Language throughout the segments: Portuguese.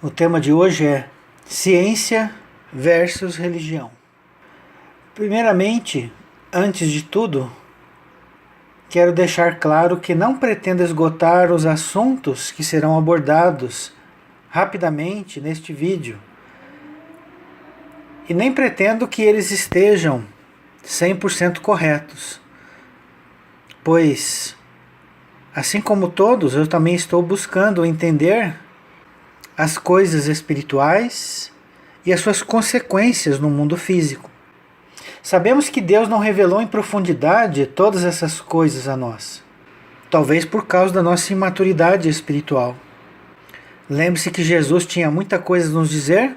O tema de hoje é ciência versus religião. Primeiramente, antes de tudo, quero deixar claro que não pretendo esgotar os assuntos que serão abordados rapidamente neste vídeo. E nem pretendo que eles estejam 100% corretos, pois, assim como todos, eu também estou buscando entender as coisas espirituais e as suas consequências no mundo físico. Sabemos que Deus não revelou em profundidade todas essas coisas a nós, talvez por causa da nossa imaturidade espiritual. Lembre-se que Jesus tinha muita coisa a nos dizer,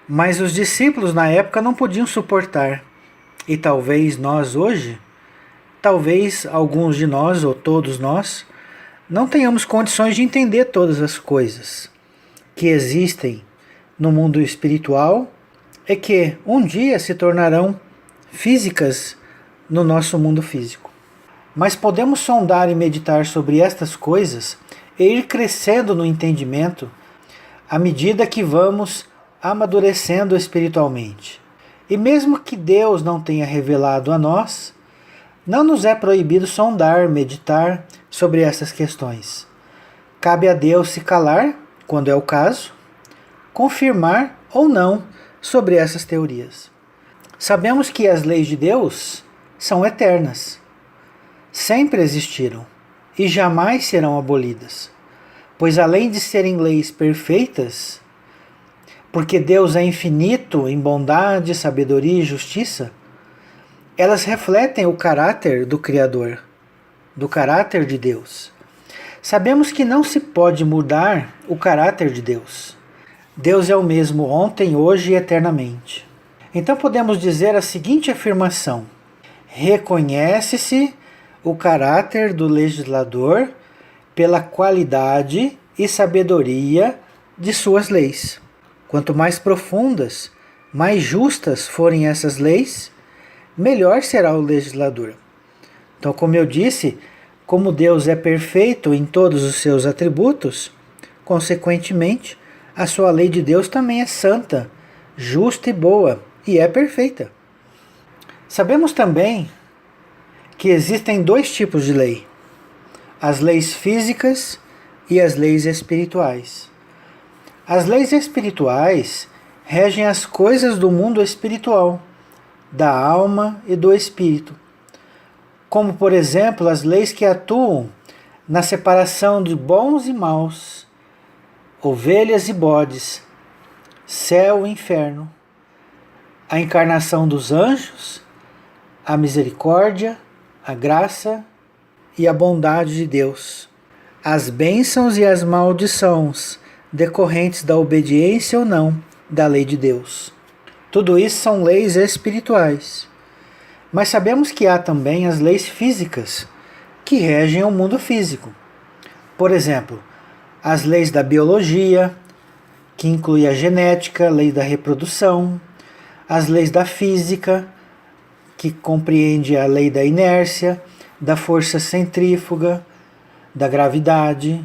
mas os discípulos na época não podiam suportar. E talvez nós hoje, talvez alguns de nós ou todos nós, não tenhamos condições de entender todas as coisas que existem no mundo espiritual e que um dia se tornarão físicas no nosso mundo físico. Mas podemos sondar e meditar sobre estas coisas e ir crescendo no entendimento à medida que vamos amadurecendo espiritualmente. E mesmo que Deus não tenha revelado a nós, não nos é proibido sondar, meditar sobre essas questões. Cabe a Deus se calar, quando é o caso, confirmar ou não sobre essas teorias. Sabemos que as leis de Deus são eternas, sempre existiram e jamais serão abolidas, pois além de serem leis perfeitas, porque Deus é infinito em bondade, sabedoria e justiça, elas refletem o caráter do Criador, do caráter de Deus. Sabemos que não se pode mudar o caráter de Deus. Deus é o mesmo ontem, hoje e eternamente. Então podemos dizer a seguinte afirmação: reconhece-se o caráter do legislador pela qualidade e sabedoria de suas leis. Quanto mais profundas, mais justas forem essas leis, melhor será o legislador. Então, como eu disse, como Deus é perfeito em todos os seus atributos, consequentemente, a sua lei de Deus também é santa, justa e boa, e é perfeita. Sabemos também que existem dois tipos de lei: as leis físicas e as leis espirituais. As leis espirituais regem as coisas do mundo espiritual, da alma e do espírito, como, por exemplo, as leis que atuam na separação de bons e maus, ovelhas e bodes, céu e inferno, a encarnação dos anjos, a misericórdia, a graça e a bondade de Deus, as bênçãos e as maldições decorrentes da obediência ou não da lei de Deus. Tudo isso são leis espirituais. Mas sabemos que há também as leis físicas que regem o mundo físico. Por exemplo, as leis da biologia, que inclui a genética, a lei da reprodução, as leis da física, que compreende a lei da inércia, da força centrífuga, da gravidade,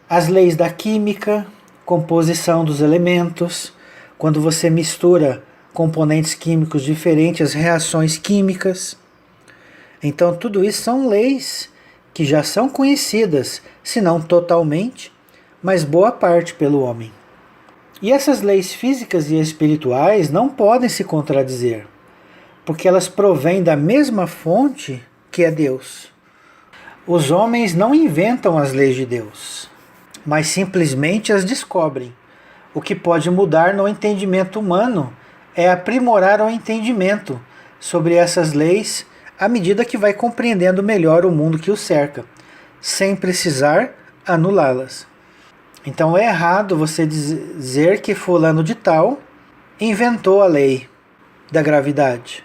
as leis da química, composição dos elementos, quando você mistura componentes químicos diferentes, as reações químicas. Então, tudo isso são leis que já são conhecidas, se não totalmente, mas boa parte pelo homem. E essas leis físicas e espirituais não podem se contradizer, porque elas provêm da mesma fonte que é Deus. Os homens não inventam as leis de Deus, mas simplesmente as descobrem. O que pode mudar no entendimento humano é aprimorar o entendimento sobre essas leis à medida que vai compreendendo melhor o mundo que o cerca, sem precisar anulá-las. Então é errado você dizer que fulano de tal inventou a lei da gravidade,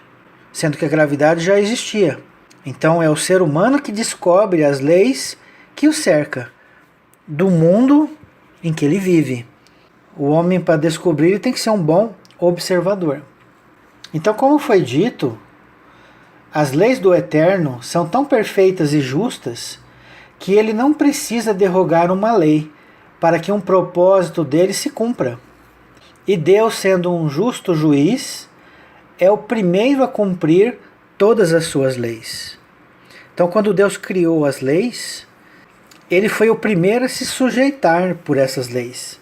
sendo que a gravidade já existia. Então é o ser humano que descobre as leis que o cerca, do mundo em que ele vive. O homem, para descobrir, tem que ser um bom observador. Então, como foi dito, as leis do Eterno são tão perfeitas e justas que ele não precisa derrogar uma lei para que um propósito dele se cumpra. E Deus, sendo um justo juiz, é o primeiro a cumprir todas as suas leis. Então, quando Deus criou as leis, ele foi o primeiro a se sujeitar por essas leis.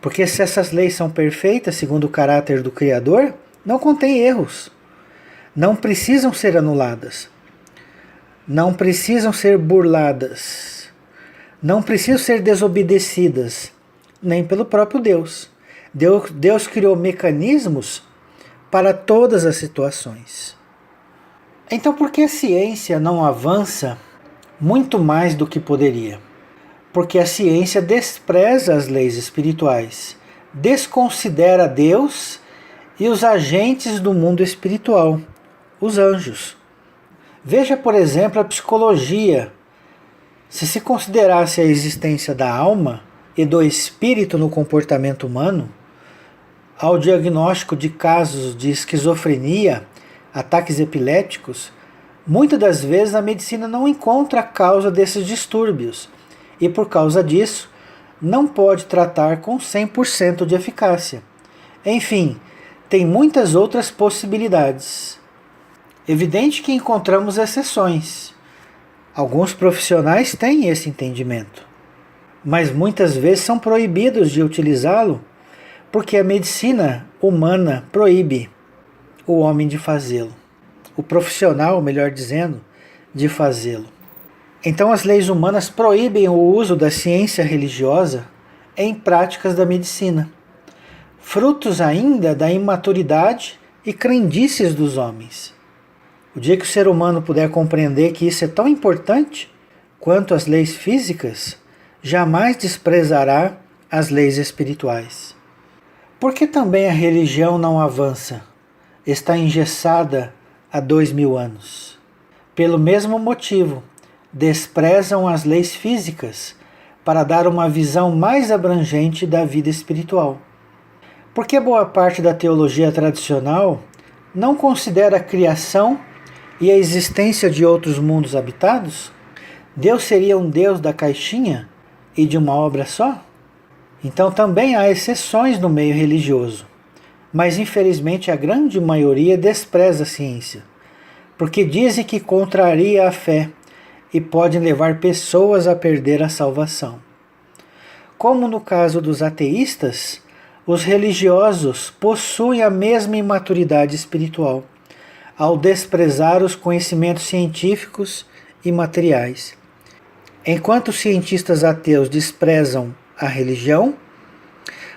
Porque se essas leis são perfeitas, segundo o caráter do Criador, não contém erros. Não precisam ser anuladas. Não precisam ser burladas. Não precisam ser desobedecidas, nem pelo próprio Deus. Deus criou mecanismos para todas as situações. Então, por que a ciência não avança muito mais do que poderia? Porque a ciência despreza as leis espirituais, desconsidera Deus e os agentes do mundo espiritual, os anjos. Veja, por exemplo, a psicologia. Se se considerasse a existência da alma e do espírito no comportamento humano, ao diagnóstico de casos de esquizofrenia, ataques epilépticos, muitas das vezes a medicina não encontra a causa desses distúrbios e, por causa disso, não pode tratar com 100% de eficácia. Enfim, tem muitas outras possibilidades. Evidente que encontramos exceções. Alguns profissionais têm esse entendimento, mas muitas vezes são proibidos de utilizá-lo porque a medicina humana proíbe o homem de fazê-lo, o profissional, melhor dizendo, de fazê-lo. Então as leis humanas proíbem o uso da ciência religiosa em práticas da medicina, frutos ainda da imaturidade e crendices dos homens. O dia que o ser humano puder compreender que isso é tão importante quanto as leis físicas, jamais desprezará as leis espirituais. Por que também a religião não avança? Está engessada há 2000 anos. Pelo mesmo motivo, desprezam as leis físicas para dar uma visão mais abrangente da vida espiritual. Porque boa parte da teologia tradicional não considera a criação e a existência de outros mundos habitados? Deus seria um Deus da caixinha e de uma obra só? Então também há exceções no meio religioso, mas infelizmente a grande maioria despreza a ciência, porque dizem que contraria a fé e podem levar pessoas a perder a salvação. Como no caso dos ateístas, os religiosos possuem a mesma imaturidade espiritual, ao desprezar os conhecimentos científicos e materiais. Enquanto os cientistas ateus desprezam a religião,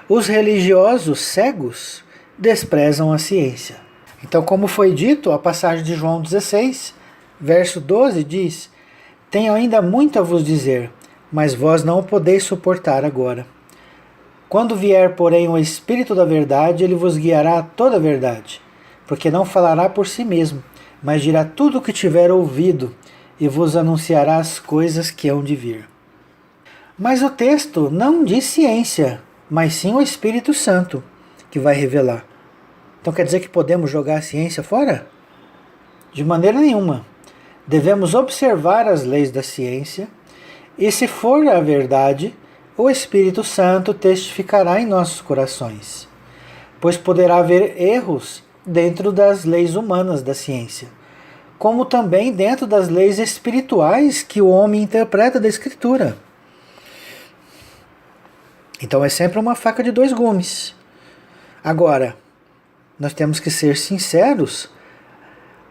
os religiosos cegos desprezam a ciência. Então, como foi dito, a passagem de João 16, verso 12 diz: Tenho ainda muito a vos dizer, mas vós não o podeis suportar agora. Quando vier, porém, o Espírito da verdade, ele vos guiará a toda a verdade, porque não falará por si mesmo, mas dirá tudo o que tiver ouvido e vos anunciará as coisas que hão de vir. Mas o texto não diz ciência, mas sim o Espírito Santo, que vai revelar. Então quer dizer que podemos jogar a ciência fora? De maneira nenhuma. Devemos observar as leis da ciência e, se for a verdade, o Espírito Santo testificará em nossos corações, pois poderá haver erros dentro das leis humanas da ciência, como também dentro das leis espirituais que o homem interpreta da Escritura. Então é sempre uma faca de dois gumes. Agora, nós temos que ser sinceros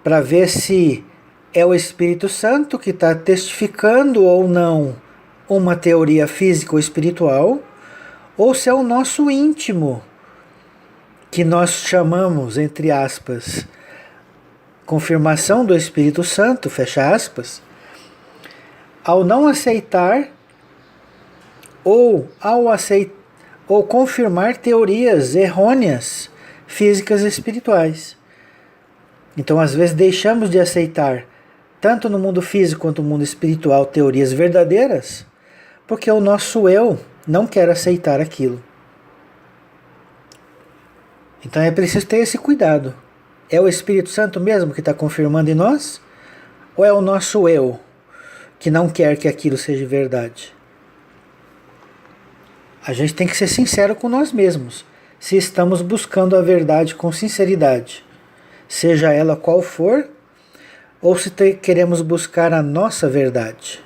para ver se é o Espírito Santo que está testificando ou não uma teoria física ou espiritual, ou se é o nosso íntimo, que nós chamamos, entre aspas, confirmação do Espírito Santo, fecha aspas, ao não aceitar ou confirmar teorias errôneas físicas e espirituais. Então, às vezes, deixamos de aceitar, tanto no mundo físico quanto no mundo espiritual, teorias verdadeiras, porque o nosso eu não quer aceitar aquilo. Então é preciso ter esse cuidado. É o Espírito Santo mesmo que está confirmando em nós? Ou é o nosso eu que não quer que aquilo seja verdade? A gente tem que ser sincero com nós mesmos, se estamos buscando a verdade com sinceridade, seja ela qual for, ou se queremos buscar a nossa verdade.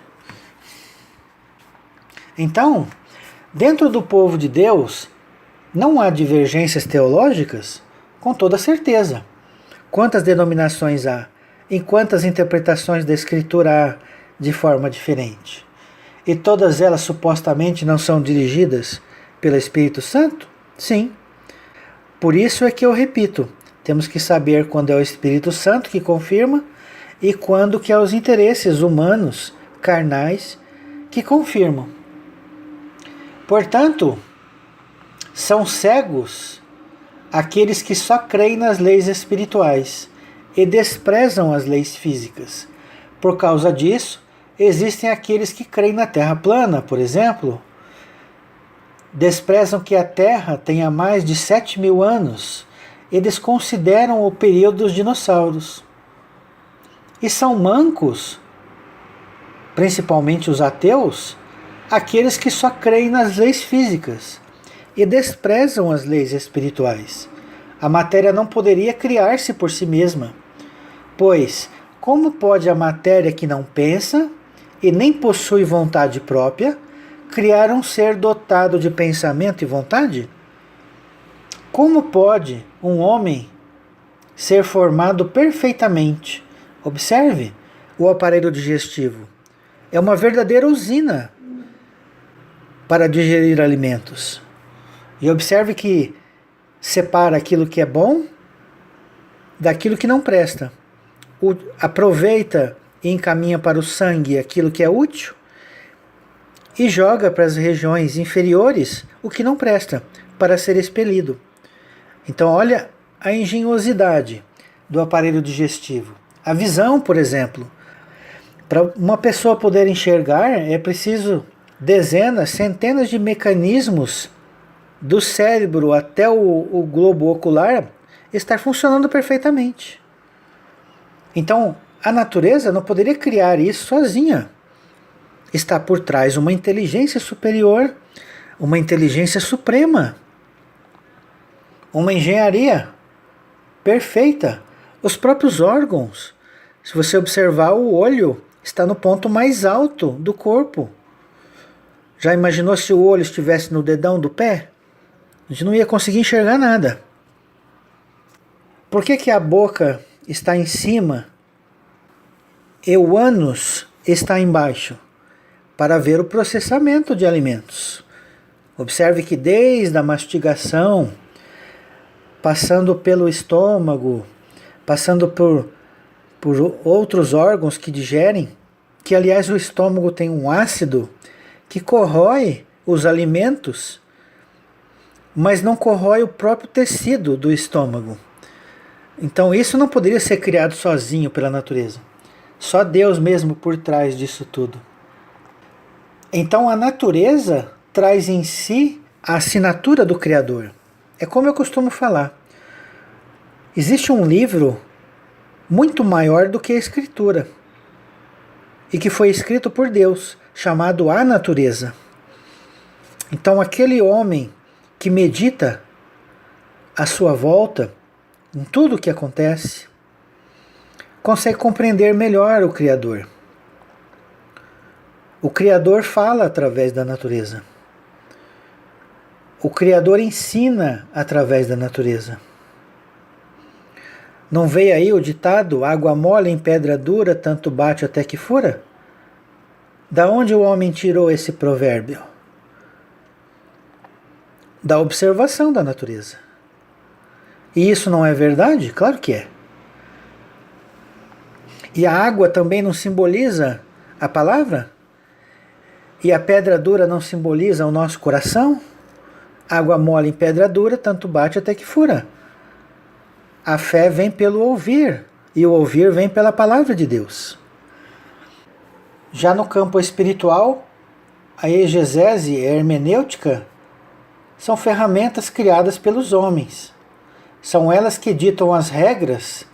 Então, dentro do povo de Deus, não há divergências teológicas? Com toda certeza. Quantas denominações há? Em quantas interpretações da Escritura há de forma diferente? E todas elas supostamente não são dirigidas pelo Espírito Santo? Sim. Por isso é que eu repito, temos que saber quando é o Espírito Santo que confirma e quando que é os interesses humanos, carnais, que confirmam. Portanto, são cegos aqueles que só creem nas leis espirituais e desprezam as leis físicas. Por causa disso, existem aqueles que creem na Terra plana, por exemplo. Desprezam que a Terra tenha mais de 7.000 anos e desconsideram o período dos dinossauros. E são mancos, principalmente os ateus, aqueles que só creem nas leis físicas e desprezam as leis espirituais. A matéria não poderia criar-se por si mesma, pois como pode a matéria que não pensa e nem possui vontade própria criar um ser dotado de pensamento e vontade? Como pode um homem ser formado perfeitamente? Observe o aparelho digestivo. É uma verdadeira usina para digerir alimentos. E observe que separa aquilo que é bom daquilo que não presta. Aproveita e encaminha para o sangue aquilo que é útil e joga para as regiões inferiores o que não presta, para ser expelido. Então olha a engenhosidade do aparelho digestivo. A visão, por exemplo. Para uma pessoa poder enxergar é preciso dezenas, centenas de mecanismos do cérebro até o globo ocular estar funcionando perfeitamente. Então, a natureza não poderia criar isso sozinha. Está por trás uma inteligência superior, uma inteligência suprema, uma engenharia perfeita. Os próprios órgãos, se você observar, o olho está no ponto mais alto do corpo. Já imaginou se o olho estivesse no dedão do pé? A gente não ia conseguir enxergar nada. Por que a boca está em cima e o ânus está embaixo? Para ver o processamento de alimentos. Observe que desde a mastigação, passando pelo estômago, passando por outros órgãos que digerem, que aliás o estômago tem um ácido que corrói os alimentos, mas não corrói o próprio tecido do estômago. Então isso não poderia ser criado sozinho pela natureza. Só Deus mesmo por trás disso tudo. Então a natureza traz em si a assinatura do Criador. É como eu costumo falar. Existe um livro muito maior do que a Escritura e que foi escrito por Deus, chamado A Natureza. Então aquele homem que medita à sua volta, em tudo o que acontece, consegue compreender melhor o Criador. O Criador fala através da natureza. O Criador ensina através da natureza. Não veio aí o ditado, água mole em pedra dura, tanto bate até que fura? Da onde o homem tirou esse provérbio? Da observação da natureza. E isso não é verdade? Claro que é. E a água também não simboliza a palavra? E a pedra dura não simboliza o nosso coração? Água mole em pedra dura, tanto bate até que fura. A fé vem pelo ouvir, e o ouvir vem pela palavra de Deus. Já no campo espiritual, a exegese e a hermenêutica são ferramentas criadas pelos homens. São elas que ditam as regras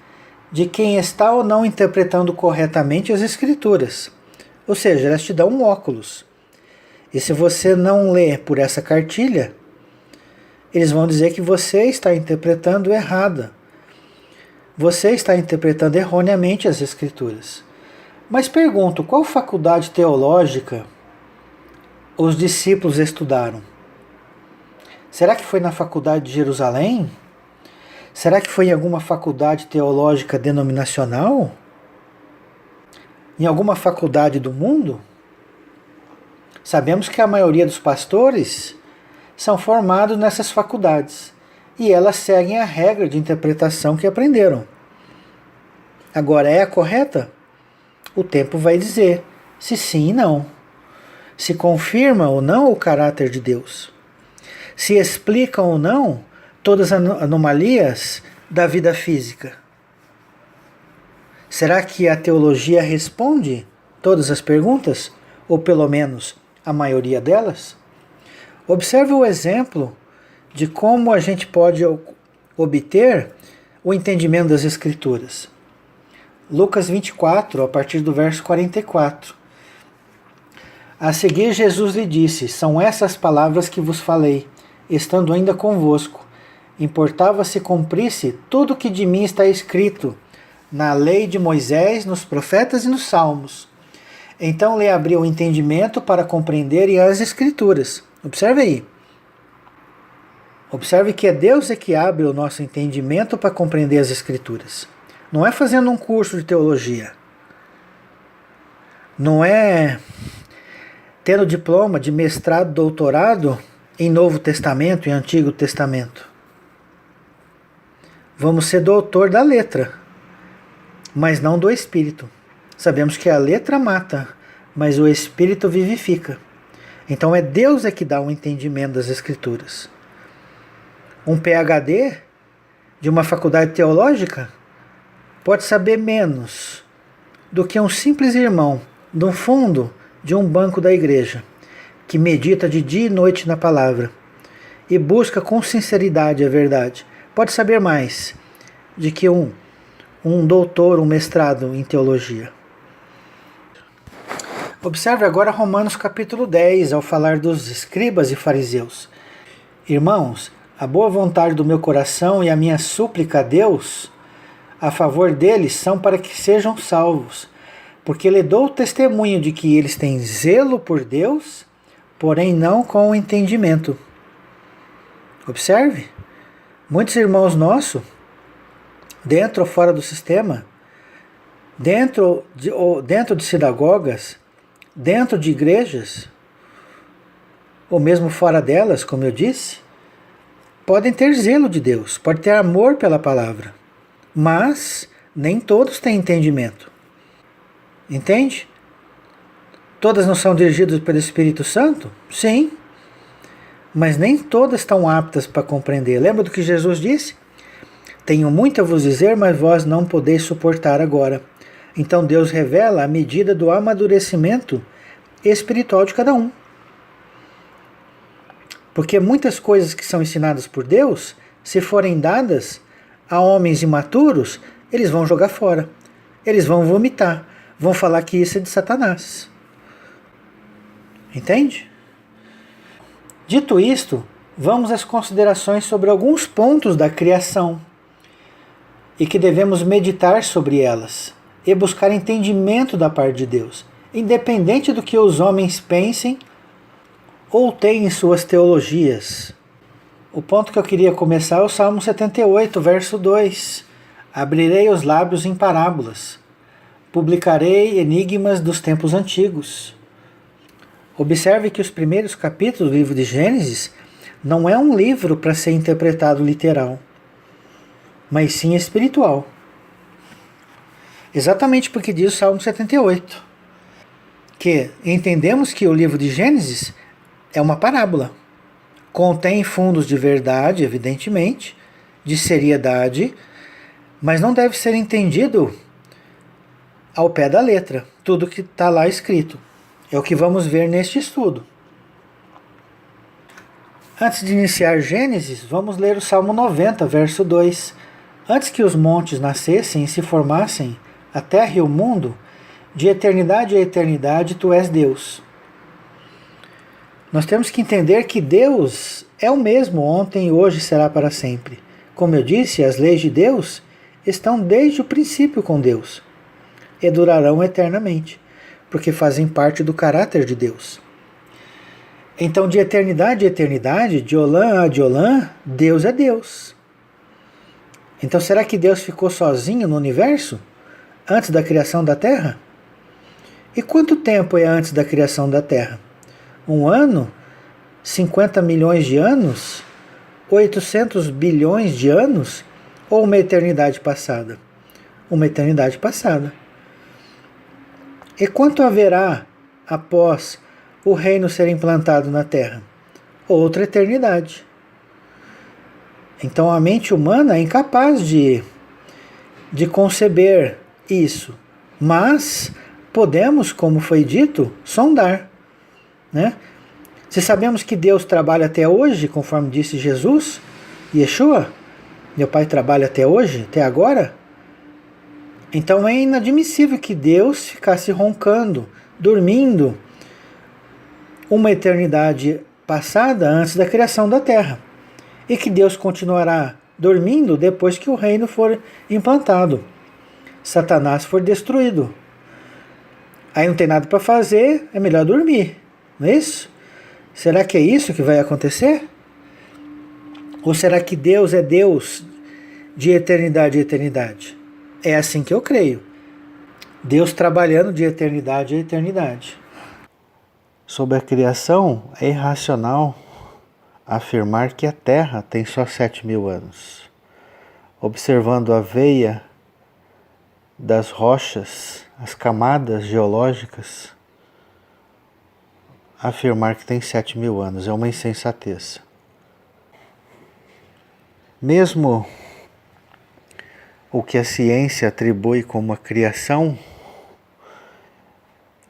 de quem está ou não interpretando corretamente as Escrituras. Ou seja, elas te dão um óculos. E se você não lê por essa cartilha, eles vão dizer que você está interpretando errada. Você está interpretando erroneamente as Escrituras. Mas pergunto, qual faculdade teológica os discípulos estudaram? Será que foi na faculdade de Jerusalém? Será que foi em alguma faculdade teológica denominacional? Em alguma faculdade do mundo? Sabemos que a maioria dos pastores são formados nessas faculdades e elas seguem a regra de interpretação que aprenderam. Agora, é a correta? O tempo vai dizer se sim e não. Se confirma ou não o caráter de Deus. Se explicam ou não todas as anomalias da vida física. Será que a teologia responde todas as perguntas? Ou pelo menos a maioria delas? Observe o exemplo de como a gente pode obter o entendimento das Escrituras. Lucas 24, a partir do verso 44. A seguir, Jesus lhe disse: São essas palavras que vos falei, estando ainda convosco. Importava se cumprisse tudo o que de mim está escrito na lei de Moisés, nos profetas e nos salmos. Então lhe abriu o entendimento para compreenderem as Escrituras. Observe aí. Observe que é Deus que abre o nosso entendimento para compreender as Escrituras. Não é fazendo um curso de teologia. Não é tendo diploma de mestrado, doutorado em Novo Testamento e Antigo Testamento. Vamos ser doutor da letra, mas não do espírito. Sabemos que a letra mata, mas o espírito vivifica. Então é Deus que dá o entendimento das Escrituras. Um PhD de uma faculdade teológica pode saber menos do que um simples irmão do fundo de um banco da igreja, que medita de dia e noite na palavra e busca com sinceridade a verdade. Pode saber mais do que um doutor, um mestrado em teologia. Observe agora Romanos capítulo 10, ao falar dos escribas e fariseus. Irmãos, a boa vontade do meu coração e a minha súplica a Deus a favor deles são para que sejam salvos, porque lhe dou testemunho de que eles têm zelo por Deus, porém não com o entendimento. Observe, muitos irmãos nossos, dentro ou fora do sistema, dentro de sinagogas, dentro de igrejas, ou mesmo fora delas, como eu disse, podem ter zelo de Deus, podem ter amor pela palavra, mas nem todos têm entendimento. Entende? Todas não são dirigidas pelo Espírito Santo? Sim, mas nem todas estão aptas para compreender. Lembra do que Jesus disse? Tenho muito a vos dizer, mas vós não podeis suportar agora. Então Deus revela a medida do amadurecimento espiritual de cada um. Porque muitas coisas que são ensinadas por Deus, se forem dadas a homens imaturos, eles vão jogar fora. Eles vão vomitar. Vão falar que isso é de Satanás. Entende? Dito isto, vamos às considerações sobre alguns pontos da criação e que devemos meditar sobre elas e buscar entendimento da parte de Deus, independente do que os homens pensem ou tenham em suas teologias. O ponto que eu queria começar é o Salmo 78, verso 2. Abrirei os lábios em parábolas, publicarei enigmas dos tempos antigos. Observe que os primeiros capítulos do livro de Gênesis não é um livro para ser interpretado literal, mas sim espiritual. Exatamente porque diz o Salmo 78, que entendemos que o livro de Gênesis é uma parábola. Contém fundos de verdade, evidentemente, de seriedade, mas não deve ser entendido ao pé da letra, tudo que está lá escrito. É o que vamos ver neste estudo. Antes de iniciar Gênesis, vamos ler o Salmo 90, verso 2. Antes que os montes nascessem e se formassem, a terra e o mundo, de eternidade a eternidade, tu és Deus. Nós temos que entender que Deus é o mesmo ontem, hoje e será para sempre. Como eu disse, as leis de Deus estão desde o princípio com Deus e durarão eternamente, porque fazem parte do caráter de Deus. Então, de eternidade a eternidade, de Olã a de Olã, Deus é Deus. Então, será que Deus ficou sozinho no universo antes da criação da Terra? E quanto tempo é antes da criação da Terra? 1 ano? 50 milhões de anos? 800 bilhões de anos? Ou uma eternidade passada? Uma eternidade passada. E quanto haverá após o reino ser implantado na Terra? Outra eternidade. Então a mente humana é incapaz de conceber isso. Mas podemos, como foi dito, sondar, né? Se sabemos que Deus trabalha até hoje, conforme disse Jesus, Yeshua, meu Pai trabalha até hoje, até agora, então é inadmissível que Deus ficasse roncando, dormindo, uma eternidade passada antes da criação da Terra. E que Deus continuará dormindo depois que o reino for implantado, Satanás for destruído. Aí não tem nada para fazer, é melhor dormir, não é isso? Será que é isso que vai acontecer? Ou será que Deus é Deus de eternidade a eternidade? É assim que eu creio. Deus trabalhando de eternidade a eternidade. Sobre a criação, é irracional afirmar que a Terra tem só 7.000 anos. Observando a veia das rochas, as camadas geológicas, afirmar que tem 7.000 anos é uma insensatez. Mesmo o que a ciência atribui como a criação,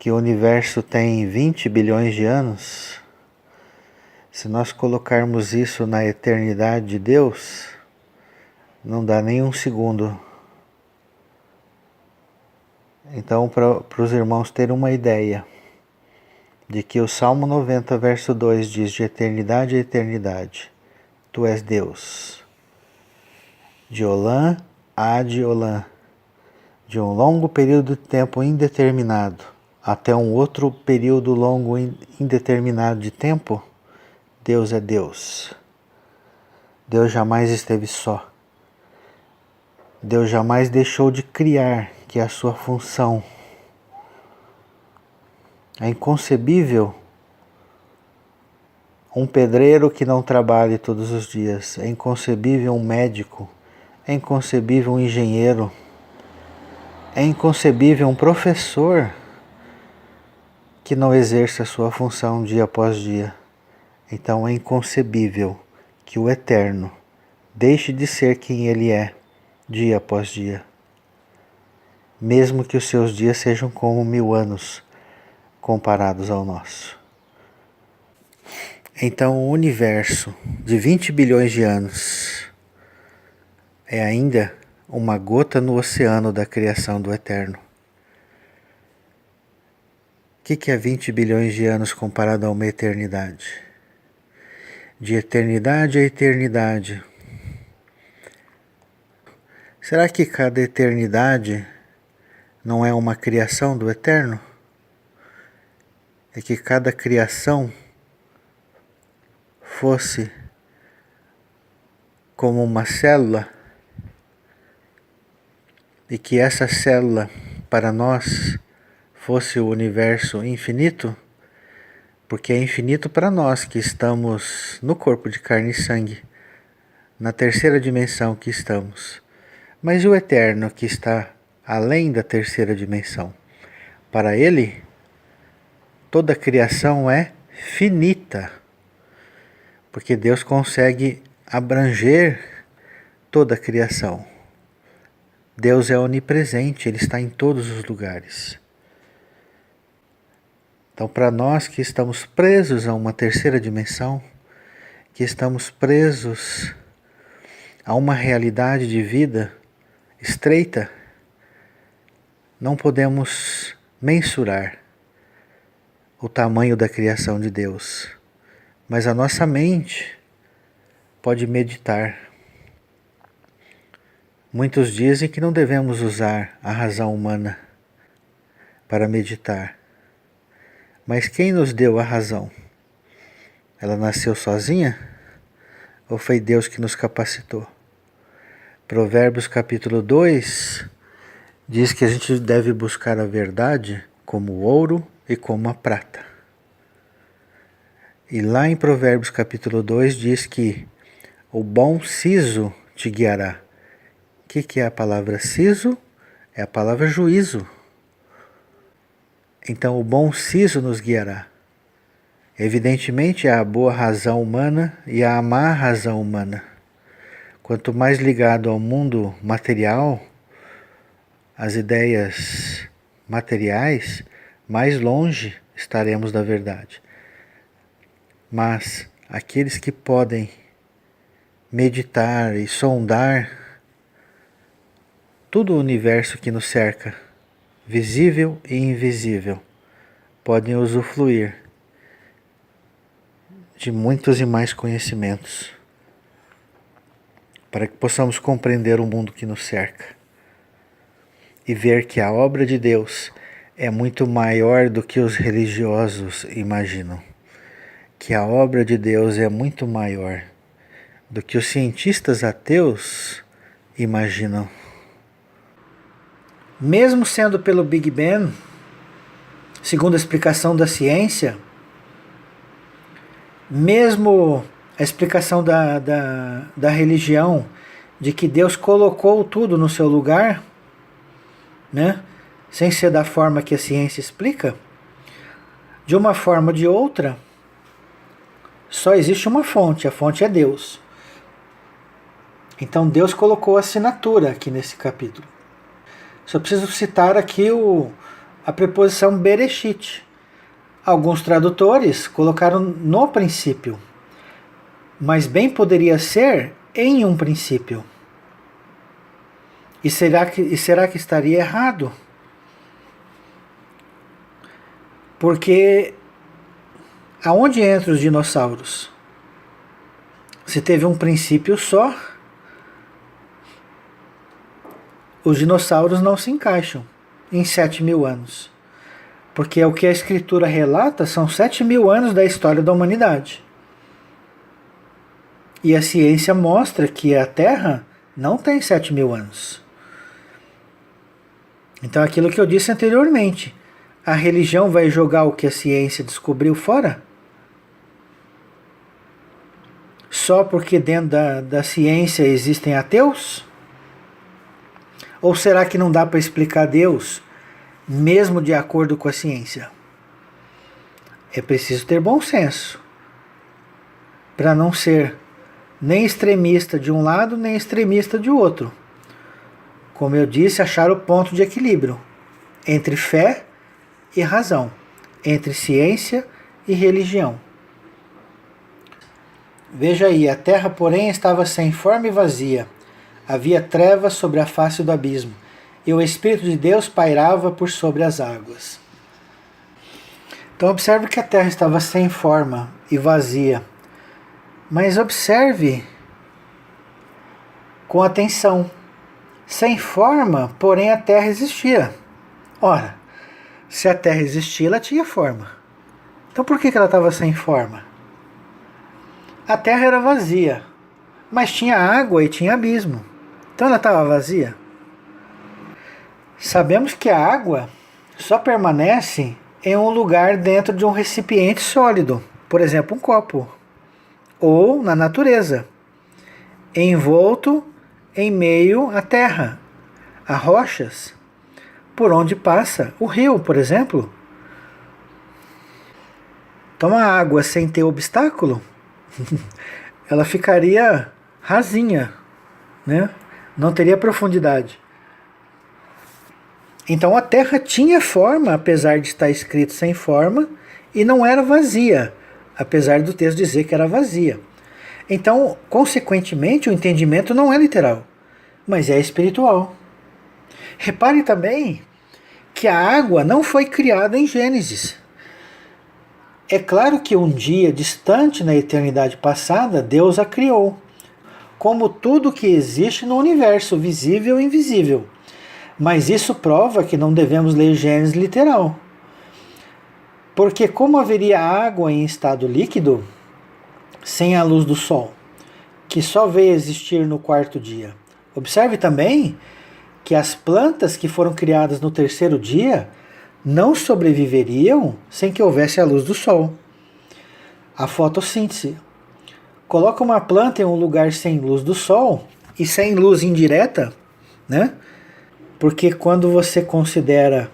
que o universo tem 20 bilhões de anos, se nós colocarmos isso na eternidade de Deus, não dá nem um segundo. Então, para os irmãos terem uma ideia de que o Salmo 90, verso 2 diz: de eternidade a eternidade, tu és Deus. De Olã a de Olã, de um longo período de tempo indeterminado até um outro período longo indeterminado de tempo, Deus é Deus. Deus jamais esteve só. Deus jamais deixou de criar, que é a sua função. É inconcebível um pedreiro que não trabalhe todos os dias. É inconcebível um médico. É inconcebível um engenheiro. É inconcebível um professor que não exerça a sua função dia após dia. Então é inconcebível que o Eterno deixe de ser quem Ele é dia após dia. Mesmo que os seus dias sejam como 1000 anos comparados ao nosso. Então o universo de 20 bilhões de anos é ainda uma gota no oceano da criação do Eterno. O que é 20 bilhões de anos comparado a uma eternidade? De eternidade a eternidade. Será que cada eternidade não é uma criação do Eterno? É que cada criação fosse como uma célula e que essa célula para nós fosse o universo infinito, porque é infinito para nós que estamos no corpo de carne e sangue, na terceira dimensão que estamos. Mas o Eterno que está além da terceira dimensão, para Ele toda a criação é finita, porque Deus consegue abranger toda a criação. Deus é onipresente, Ele está em todos os lugares. Então, para nós que estamos presos a uma terceira dimensão, que estamos presos a uma realidade de vida estreita, não podemos mensurar o tamanho da criação de Deus. mas a nossa mente pode meditar. Muitos dizem que não devemos usar a razão humana para meditar. Mas quem nos deu a razão? Ela nasceu sozinha? Ou foi Deus que nos capacitou? Provérbios capítulo 2 diz que a gente deve buscar a verdade como o ouro e como a prata. E lá em Provérbios capítulo 2 diz que o bom siso te guiará. O que é a palavra siso? É a palavra juízo. Então o bom siso nos guiará. Evidentemente há a boa razão humana e há a má razão humana. Quanto mais ligado ao mundo material, às ideias materiais, mais longe estaremos da verdade. Mas aqueles que podem meditar e sondar todo o universo que nos cerca, visível e invisível, podem usufruir de muitos e mais conhecimentos, para que possamos compreender o mundo que nos cerca e ver que a obra de Deus é muito maior do que os religiosos imaginam, que a obra de Deus é muito maior do que os cientistas ateus imaginam. Mesmo sendo pelo Big Bang, segundo a explicação da ciência, mesmo a explicação da religião, de que Deus colocou tudo no seu lugar, né? Sem ser da forma que a ciência explica, de uma forma ou de outra, só existe uma fonte, a fonte é Deus. Então Deus colocou a assinatura aqui nesse capítulo. Só preciso citar aqui a preposição Bereshit. Alguns tradutores colocaram no princípio, mas bem poderia ser em um princípio. E será que estaria errado? Porque aonde entram os dinossauros? Se teve um princípio só, os dinossauros não se encaixam em 7.000 anos. Porque o que a Escritura relata são 7.000 anos da história da humanidade. E a ciência mostra que a Terra não tem 7.000 anos. Então aquilo que eu disse anteriormente, a religião vai jogar o que a ciência descobriu fora? Só porque dentro da ciência existem ateus? Ou será que não dá para explicar Deus mesmo de acordo com a ciência? É preciso ter bom senso para não ser nem extremista de um lado, nem extremista de outro. Como eu disse, achar o ponto de equilíbrio entre fé e razão, entre ciência e religião. Veja aí, a terra, porém, estava sem forma e vazia. Havia trevas sobre a face do abismo, e o Espírito de Deus pairava por sobre as águas. Então observe que a terra estava sem forma e vazia. Mas observe com atenção. Sem forma, porém a terra existia. Ora, se a terra existia, ela tinha forma. Então por que ela estava sem forma? A terra era vazia, mas tinha água e tinha abismo. Então ela estava vazia? Sabemos que a água só permanece em um lugar dentro de um recipiente sólido, por exemplo, um copo, ou na natureza, envolto em meio à terra, a rochas, por onde passa o rio, por exemplo. Então a água sem ter obstáculo, ela ficaria rasinha, né? Não teria profundidade. Então a terra tinha forma, apesar de estar escrito sem forma, e não era vazia, apesar do texto dizer que era vazia. Então, consequentemente, o entendimento não é literal, mas é espiritual. Repare também que a água não foi criada em Gênesis. É claro que um dia distante na eternidade passada, Deus a criou, como tudo que existe no universo, visível e invisível. Mas isso prova que não devemos ler Gênesis literal. Porque como haveria água em estado líquido sem a luz do sol, que só veio existir no quarto dia? Observe também que as plantas que foram criadas no terceiro dia não sobreviveriam sem que houvesse a luz do sol. A fotossíntese. Coloca uma planta em um lugar sem luz do sol e sem luz indireta, né? Porque quando você considera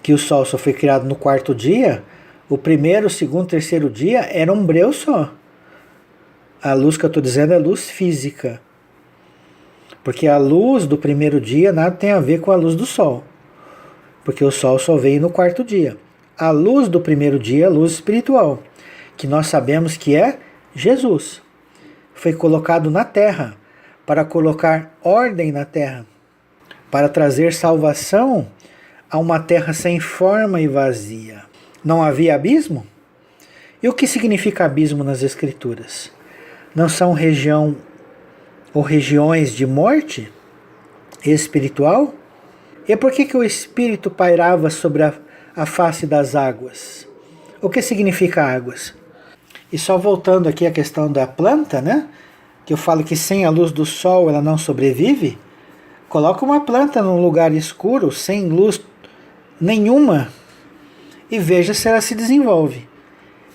que o sol só foi criado no quarto dia, o primeiro, o segundo, o terceiro dia era um breu só. A luz que eu estou dizendo é luz física. Porque a luz do primeiro dia nada tem a ver com a luz do sol. Porque o sol só veio no quarto dia. A luz do primeiro dia é a luz espiritual, que nós sabemos que é Jesus. Foi colocado na terra para colocar ordem na terra, para trazer salvação a uma terra sem forma e vazia. Não havia abismo? E o que significa abismo nas Escrituras? Não são região ou regiões de morte espiritual? E por que o Espírito pairava sobre a face das águas? O que significa águas? E só voltando aqui à questão da planta, né? Que eu falo que sem a luz do sol ela não sobrevive. Coloca uma planta num lugar escuro, sem luz nenhuma, e veja se ela se desenvolve.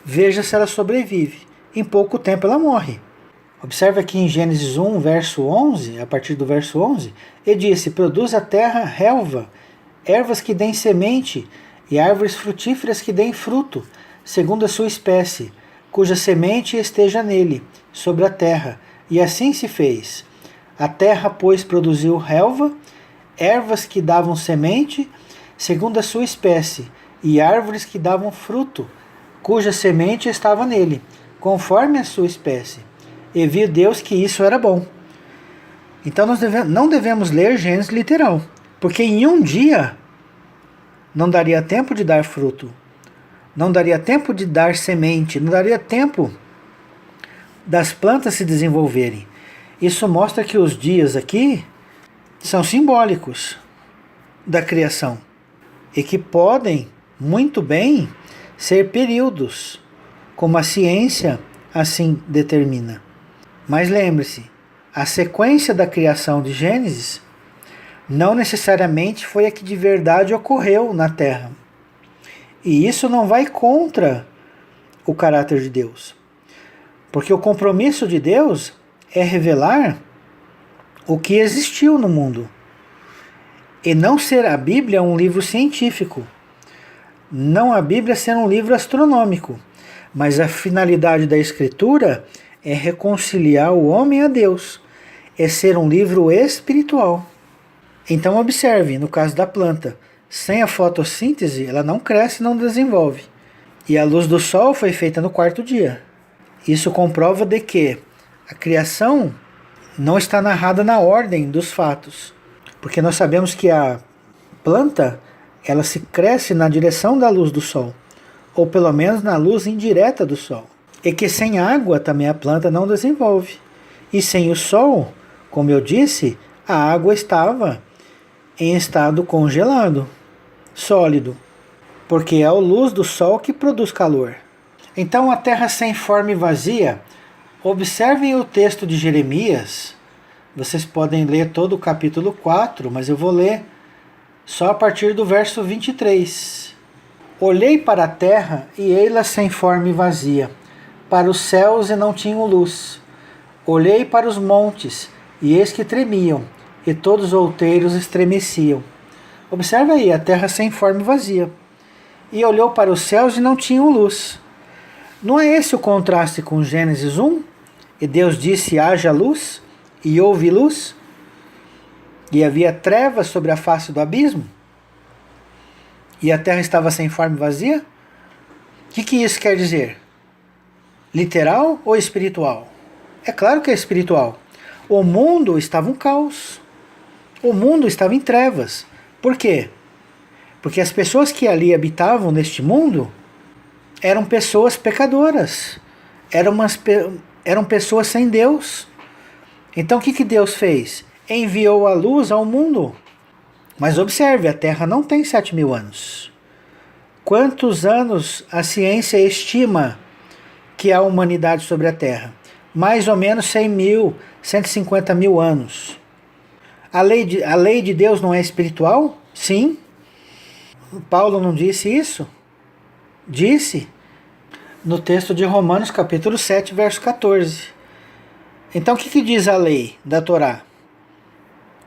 Veja se ela sobrevive. Em pouco tempo ela morre. Observe aqui em Gênesis 1, verso 11, a partir do verso 11, ele disse: produz a terra relva, ervas que deem semente, e árvores frutíferas que deem fruto, segundo a sua espécie, cuja semente esteja nele, sobre a terra. E assim se fez. A terra, pois, produziu relva, ervas que davam semente, segundo a sua espécie, e árvores que davam fruto, cuja semente estava nele, conforme a sua espécie. E viu Deus que isso era bom. Então nós não devemos ler Gênesis literal, porque em um dia não daria tempo de dar fruto, não daria tempo de dar semente, não daria tempo das plantas se desenvolverem. Isso mostra que os dias aqui são simbólicos da criação e que podem muito bem ser períodos, como a ciência assim determina. Mas lembre-se, a sequência da criação de Gênesis não necessariamente foi a que de verdade ocorreu na Terra. E isso não vai contra o caráter de Deus. Porque o compromisso de Deus é revelar o que existiu no mundo. E não ser a Bíblia um livro científico. Não a Bíblia ser um livro astronômico. Mas a finalidade da Escritura é reconciliar o homem a Deus. É ser um livro espiritual. Então observe, no caso da planta, sem a fotossíntese ela não cresce, não desenvolve. E a luz do sol foi feita no quarto dia. Isso comprova de que a criação não está narrada na ordem dos fatos. Porque nós sabemos que a planta, ela se cresce na direção da luz do sol. Ou pelo menos na luz indireta do sol. E que sem água também a planta não desenvolve. E sem o sol, como eu disse, a água estava em estado congelado, sólido. Porque é a luz do sol que produz calor. Então a terra sem forma e vazia. Observem o texto de Jeremias. Vocês podem ler todo o capítulo 4, mas eu vou ler só a partir do verso 23. Olhei para a terra e ei-la sem forma e vazia, para os céus e não tinham luz. Olhei para os montes e eis que tremiam, e todos os outeiros estremeciam. Observe aí, a terra sem forma e vazia. E olhou para os céus e não tinham luz. Não é esse o contraste com Gênesis 1? E Deus disse: haja luz, e houve luz, e havia trevas sobre a face do abismo, e a terra estava sem forma e vazia? O que isso quer dizer? Literal ou espiritual? É claro que é espiritual. O mundo estava um caos. O mundo estava em trevas. Por quê? Porque as pessoas que ali habitavam neste mundo, eram pessoas pecadoras, eram pessoas sem Deus. Então o que Deus fez? Enviou a luz ao mundo. Mas observe, a Terra não tem 7.000 anos. Quantos anos a ciência estima que há a humanidade sobre a Terra? Mais ou menos 100.000, 150.000 anos. A lei de Deus não é espiritual? Sim. Paulo não disse isso? Disse no texto de Romanos capítulo 7, verso 14. Então o que diz a lei da Torá?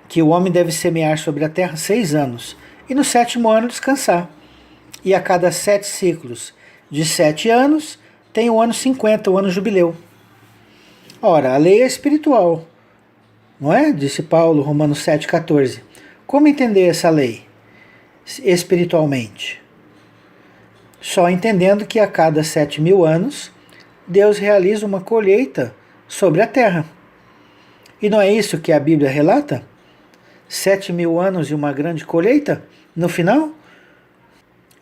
Que o homem deve semear sobre a terra 6 anos e no 7º ano descansar. E a cada 7 ciclos de 7 anos tem o ano 50, o ano jubileu. Ora, a lei é espiritual, não é? Disse Paulo, Romanos 7,14. Como entender essa lei espiritualmente? Só entendendo que a cada 7.000 anos Deus realiza uma colheita sobre a terra. E não é isso que a Bíblia relata? 7.000 anos e uma grande colheita no final?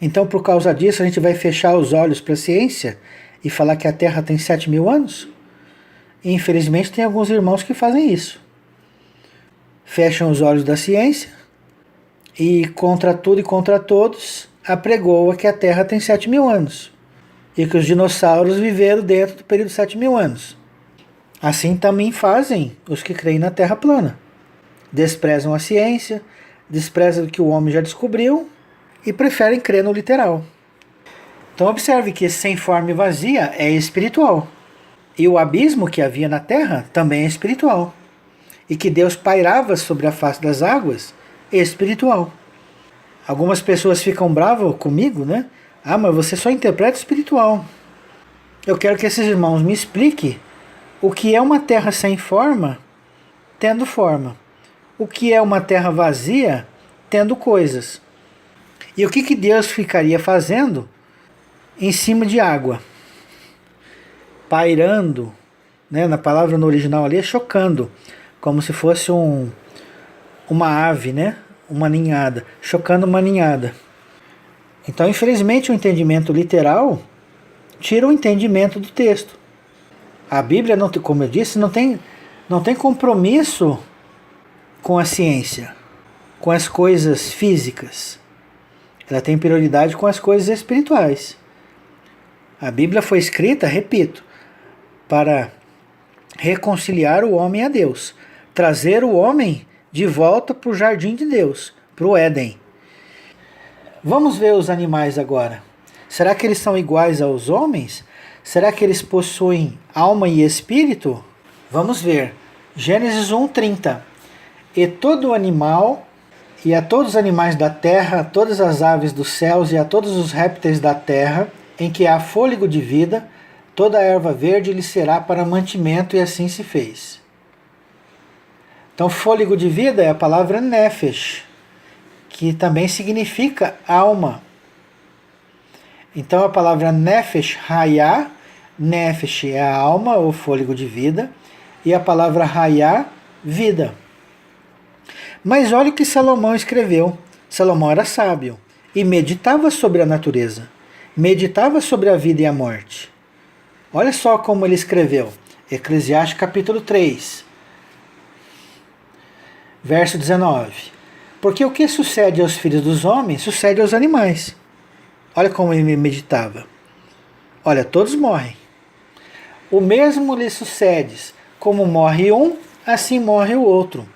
Então, por causa disso, a gente vai fechar os olhos para a ciência e falar que a Terra tem 7.000 anos? E, infelizmente, tem alguns irmãos que fazem isso. Fecham os olhos da ciência e, contra tudo e contra todos, apregoa que a Terra tem 7.000 anos e que os dinossauros viveram dentro do período de 7.000 anos. Assim também fazem os que creem na Terra plana. Desprezam a ciência, desprezam o que o homem já descobriu e preferem crer no literal. Então observe que esse sem forma e vazia é espiritual. E o abismo que havia na terra também é espiritual. E que Deus pairava sobre a face das águas é espiritual. Algumas pessoas ficam bravas comigo, né? Ah, mas você só interpreta espiritual. Eu quero que esses irmãos me expliquem o que é uma terra sem forma, tendo forma. O que é uma terra vazia, tendo coisas. E o que Deus ficaria fazendo em cima de água? Pairando, né? Na palavra no original ali é chocando, como se fosse uma ave, né? Uma ninhada, chocando uma ninhada. Então, infelizmente, o entendimento literal tira o entendimento do texto. A Bíblia, não, como eu disse, não tem compromisso com a ciência, com as coisas físicas. Ela tem prioridade com as coisas espirituais. A Bíblia foi escrita, repito, para reconciliar o homem a Deus, trazer o homem de volta para o jardim de Deus, para o Éden. Vamos ver os animais agora. Será que eles são iguais aos homens? Será que eles possuem alma e espírito? Vamos ver. Gênesis 1:30. E todo animal, e a todos os animais da terra, a todas as aves dos céus e a todos os répteis da terra, em que há fôlego de vida, toda a erva verde lhe será para mantimento, e assim se fez. Então, fôlego de vida é a palavra nefesh, que também significa alma. Então, a palavra nefesh hayá, nefesh é a alma ou fôlego de vida, e a palavra hayá, vida. Mas olha o que Salomão escreveu. Salomão era sábio e meditava sobre a natureza, meditava sobre a vida e a morte. Olha só como ele escreveu. Eclesiastes capítulo 3, verso 19. Porque o que sucede aos filhos dos homens, sucede aos animais. Olha como ele meditava. Olha, todos morrem. O mesmo lhe sucede, como morre um, assim morre o outro.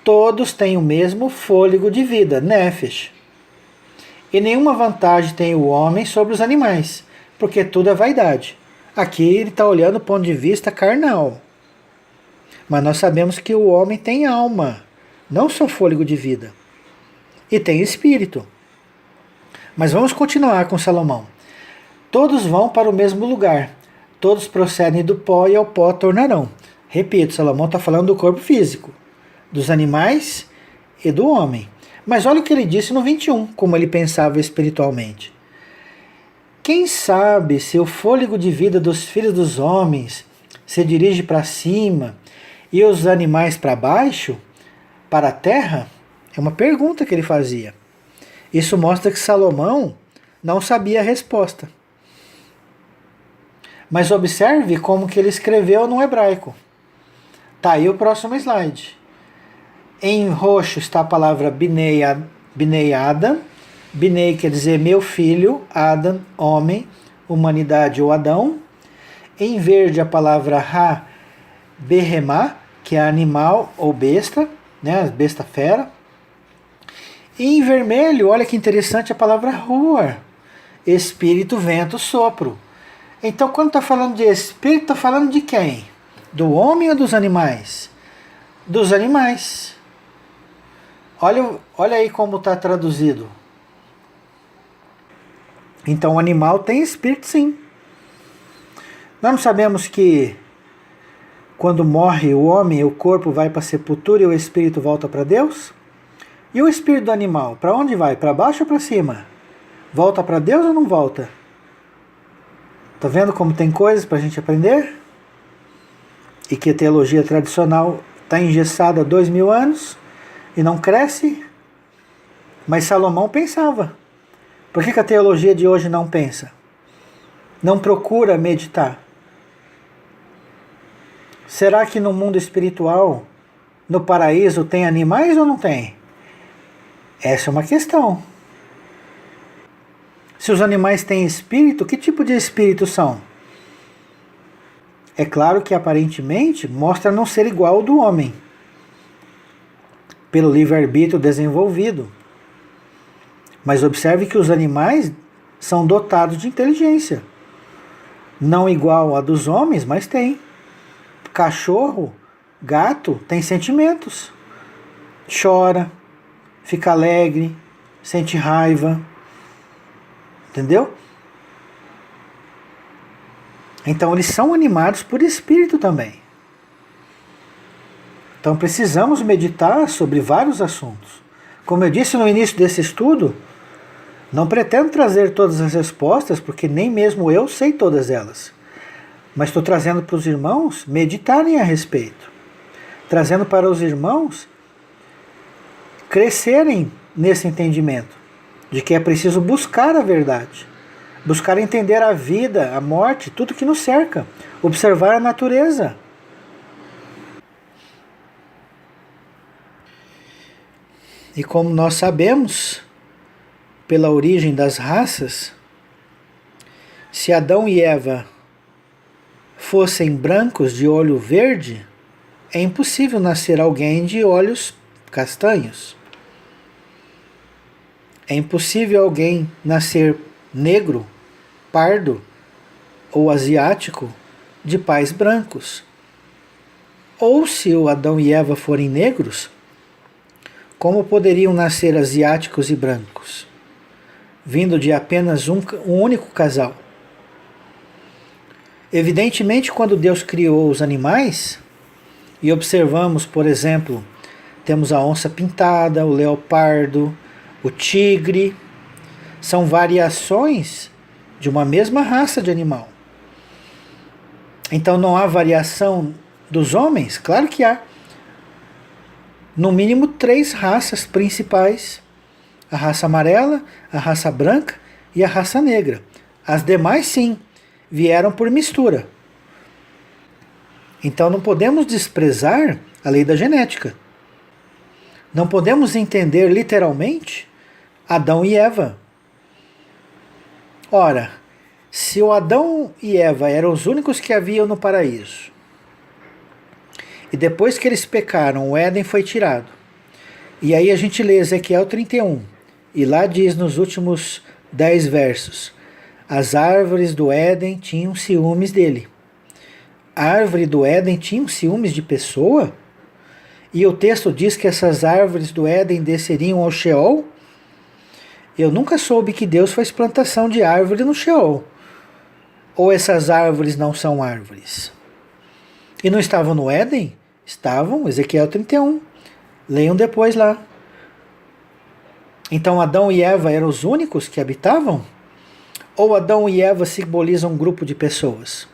Todos têm o mesmo fôlego de vida, nefesh. E nenhuma vantagem tem o homem sobre os animais, porque tudo é vaidade. Aqui ele está olhando do ponto de vista carnal. Mas nós sabemos que o homem tem alma, não só fôlego de vida. E tem espírito. Mas vamos continuar com Salomão. Todos vão para o mesmo lugar. Todos procedem do pó e ao pó tornarão. Repito, Salomão está falando do corpo físico, dos animais e do homem. Mas olha o que ele disse no 21, como ele pensava espiritualmente. Quem sabe se o fôlego de vida dos filhos dos homens se dirige para cima e os animais para baixo, para a terra? É uma pergunta que ele fazia. Isso mostra que Salomão não sabia a resposta. Mas observe como que ele escreveu no hebraico. Tá aí o próximo slide. Em roxo está a palavra Binei Adam. Binei quer dizer meu filho, Adam, homem, humanidade ou Adão. Em verde a palavra Ha, Behemá, que é animal ou besta, né, besta fera. E em vermelho, olha que interessante a palavra Ruar, espírito, vento, sopro. Então quando está falando de espírito, está falando de quem? Do homem ou dos animais? Dos animais. Olha aí como está traduzido. Então o animal tem espírito, sim. Nós não sabemos que quando morre o homem, o corpo vai para a sepultura e o espírito volta para Deus? E o espírito do animal, para onde vai? Para baixo ou para cima? Volta para Deus ou não volta? Tá vendo como tem coisas para a gente aprender? E que a teologia tradicional está engessada há 2000 anos e não cresce? Mas Salomão pensava. Por que a teologia de hoje não pensa? Não procura meditar? Será que no mundo espiritual, no paraíso, tem animais ou não tem? Essa é uma questão. Se os animais têm espírito, que tipo de espírito são? É claro que aparentemente mostra não ser igual ao do homem, pelo livre-arbítrio desenvolvido. Mas observe que os animais são dotados de inteligência. Não igual a dos homens, mas tem. Cachorro, gato, tem sentimentos. Chora, fica alegre, sente raiva. Entendeu? Então eles são animados por espírito também. Então precisamos meditar sobre vários assuntos. Como eu disse no início desse estudo, não pretendo trazer todas as respostas, porque nem mesmo eu sei todas elas. Mas estou trazendo para os irmãos meditarem a respeito. Trazendo para os irmãos crescerem nesse entendimento de que é preciso buscar a verdade. Buscar entender a vida, a morte, tudo que nos cerca. Observar a natureza. E como nós sabemos, pela origem das raças, se Adão e Eva fossem brancos de olho verde, é impossível nascer alguém de olhos castanhos. É impossível alguém nascer negro, pardo ou asiático de pais brancos. Ou se o Adão e Eva forem negros, como poderiam nascer asiáticos e brancos, vindo de apenas um único casal? Evidentemente, quando Deus criou os animais, e observamos, por exemplo, temos a onça pintada, o leopardo, o tigre, são variações de uma mesma raça de animal. Então não há variação dos homens? Claro que há. No mínimo 3 raças principais: a raça amarela, a raça branca e a raça negra. As demais, sim, vieram por mistura. Então não podemos desprezar a lei da genética. Não podemos entender literalmente Adão e Eva. Ora, se o Adão e Eva eram os únicos que haviam no paraíso, e depois que eles pecaram, o Éden foi tirado. E aí a gente lê Ezequiel 31, e lá diz nos últimos 10 versos: as árvores do Éden tinham ciúmes dele. A árvore do Éden tinha ciúmes de pessoa? E o texto diz que essas árvores do Éden desceriam ao Sheol? Eu nunca soube que Deus faz plantação de árvore no Sheol. Ou essas árvores não são árvores? E não estavam no Éden? Estavam, Ezequiel 31. Leiam depois lá. Então Adão e Eva eram os únicos que habitavam? Ou Adão e Eva simbolizam um grupo de pessoas?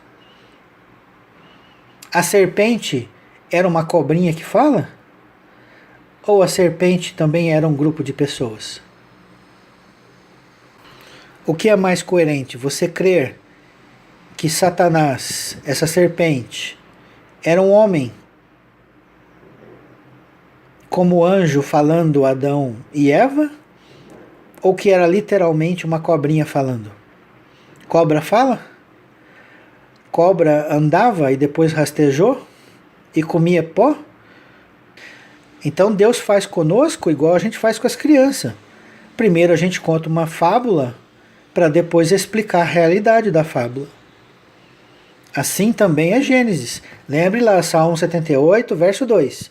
A serpente era uma cobrinha que fala? Ou a serpente também era um grupo de pessoas? O que é mais coerente? Você crer que Satanás, essa serpente, era um homem, como anjo falando Adão e Eva, ou que era literalmente uma cobrinha falando? Cobra fala? Cobra andava e depois rastejou e comia pó? Então Deus faz conosco igual a gente faz com as crianças. Primeiro a gente conta uma fábula para depois explicar a realidade da fábula. Assim também é Gênesis. Lembre lá, Salmo 78, verso 2.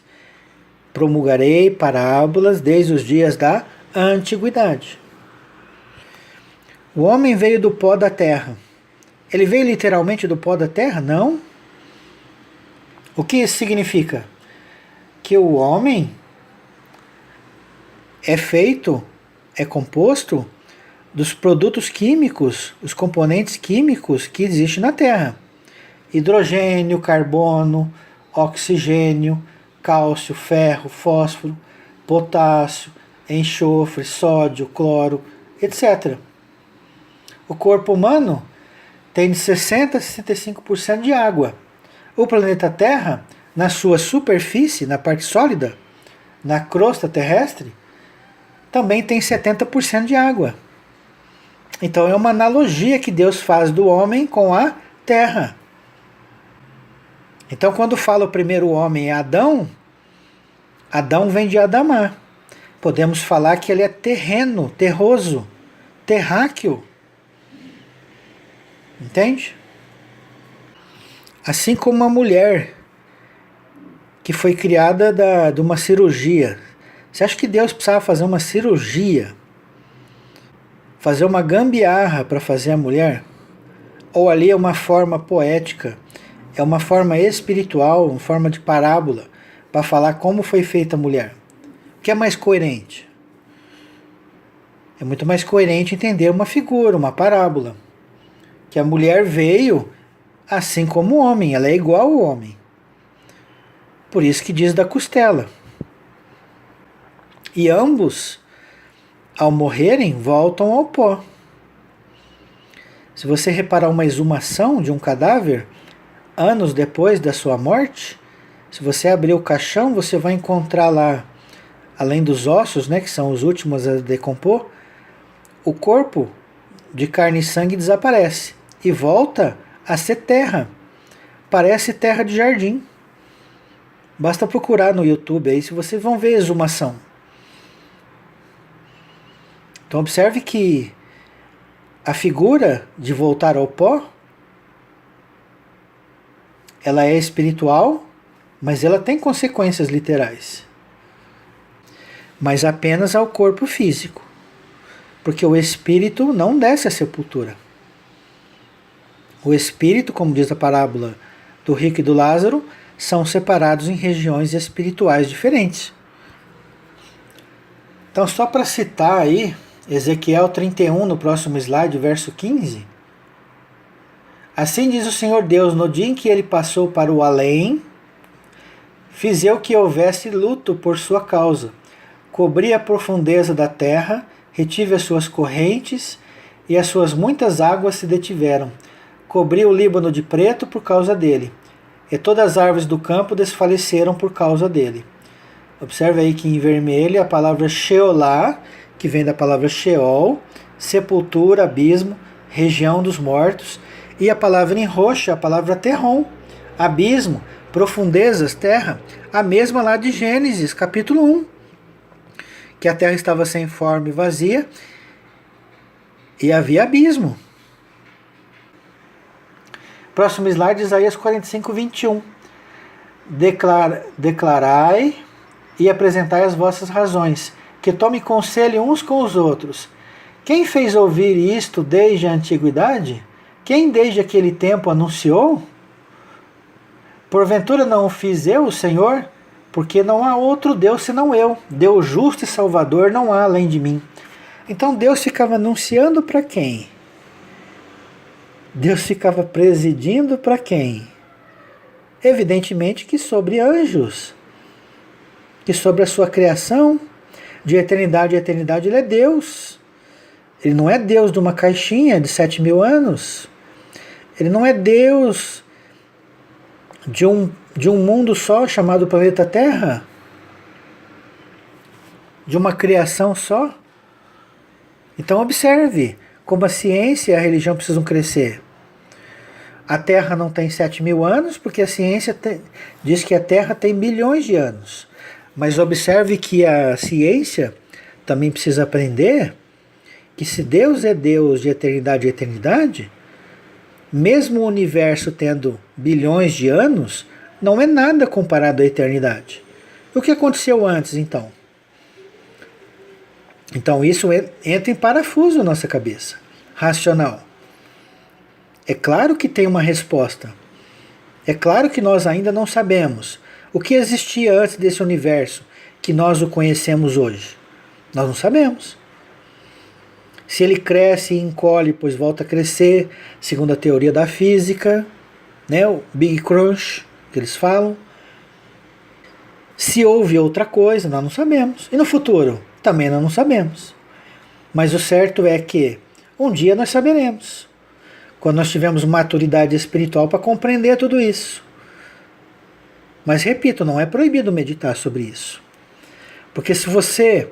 Promulgarei parábolas desde os dias da antiguidade. O homem veio do pó da terra. Ele veio literalmente do pó da terra? Não. O que isso significa? Que o homem é feito, é composto dos produtos químicos, os componentes químicos que existem na Terra. Hidrogênio, carbono, oxigênio, cálcio, ferro, fósforo, potássio, enxofre, sódio, cloro, etc. O corpo humano tem de 60% a 65% de água. O planeta Terra, na sua superfície, na parte sólida, na crosta terrestre, também tem 70% de água. Então é uma analogia que Deus faz do homem com a terra. Então quando fala o primeiro homem é Adão, Adão vem de Adamá. Podemos falar que ele é terreno, terroso, terráqueo. Entende? Assim como uma mulher que foi criada de uma cirurgia. Você acha que Deus precisava fazer uma cirurgia? Fazer uma gambiarra para fazer a mulher? Ou ali é uma forma poética, é uma forma espiritual, uma forma de parábola, para falar como foi feita a mulher? O que é mais coerente? É muito mais coerente entender uma figura, uma parábola. Que a mulher veio assim como o homem, ela é igual ao homem. Por isso que diz da costela. E ambos, ao morrerem, voltam ao pó. Se você reparar uma exumação de um cadáver, anos depois da sua morte, se você abrir o caixão, você vai encontrar lá, além dos ossos, né, que são os últimos a decompor, o corpo de carne e sangue desaparece e volta a ser terra. Parece terra de jardim. Basta procurar no YouTube aí, se vocês vão ver a exumação. Então observe que a figura de voltar ao pó, ela é espiritual, mas ela tem consequências literais. Mas apenas ao corpo físico. Porque o espírito não desce à sepultura. O espírito, como diz a parábola do rico e do Lázaro, são separados em regiões espirituais diferentes. Então, só para citar aí, Ezequiel 31, no próximo slide, verso 15. Assim diz o Senhor Deus, no dia em que ele passou para o além, fiz eu que houvesse luto por sua causa. Cobri a profundeza da terra, retive as suas correntes, e as suas muitas águas se detiveram. Cobri o Líbano de preto por causa dele, e todas as árvores do campo desfaleceram por causa dele. Observe aí que em vermelho a palavra Sheolá, que vem da palavra Sheol, sepultura, abismo, região dos mortos, e a palavra em roxo, a palavra Terrom, abismo, profundezas, terra, a mesma lá de Gênesis, capítulo 1, que a terra estava sem forma e vazia, e havia abismo. Próximo slide, Isaías 45, 21. Declarai e apresentai as vossas razões, que tome conselho uns com os outros. Quem fez ouvir isto desde a antiguidade? Quem desde aquele tempo anunciou? Porventura não o fiz eu, o Senhor? Porque não há outro Deus senão eu. Deus justo e salvador não há além de mim. Então Deus ficava anunciando para quem? Deus ficava presidindo para quem? Evidentemente que sobre anjos, que sobre a sua criação, de eternidade a eternidade, ele é Deus. Ele não é Deus de uma caixinha de 7.000 anos. Ele não é Deus de um mundo só chamado planeta Terra, de uma criação só. Então observe como a ciência e a religião precisam crescer. A Terra não tem 7.000 anos, porque a ciência diz que a Terra tem bilhões de anos. Mas observe que a ciência também precisa aprender que se Deus é Deus de eternidade e eternidade, mesmo o universo tendo bilhões de anos, não é nada comparado à eternidade. O que aconteceu antes, então? Então isso entra em parafuso na nossa cabeça racional. É claro que tem uma resposta. É claro que nós ainda não sabemos o que existia antes desse universo que nós o conhecemos hoje. Nós não sabemos. Se ele cresce e encolhe, pois volta a crescer, segundo a teoria da física, né, o Big Crunch, que eles falam. Se houve outra coisa, nós não sabemos. E no futuro? Também nós não sabemos. Mas o certo é que um dia nós saberemos. Quando nós tivermos maturidade espiritual para compreender tudo isso. Mas repito, não é proibido meditar sobre isso. Porque se você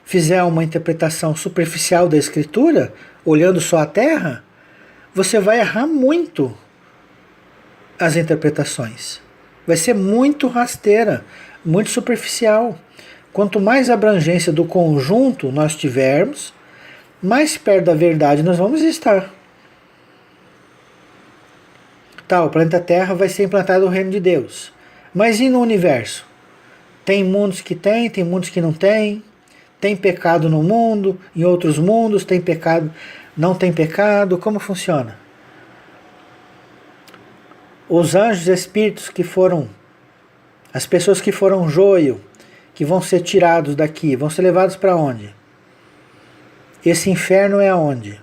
fizer uma interpretação superficial da Escritura, olhando só a Terra, você vai errar muito as interpretações. Vai ser muito rasteira, muito superficial. Quanto mais abrangência do conjunto nós tivermos, mais perto da verdade nós vamos estar. Tá, o planeta Terra vai ser implantado o reino de Deus. Mas e no universo? Tem mundos que tem mundos que não tem. Tem pecado no mundo, em outros mundos tem pecado, não tem pecado. Como funciona? Os anjos espíritos que foram, as pessoas que foram joio, que vão ser tirados daqui, vão ser levados para onde? Esse inferno é aonde?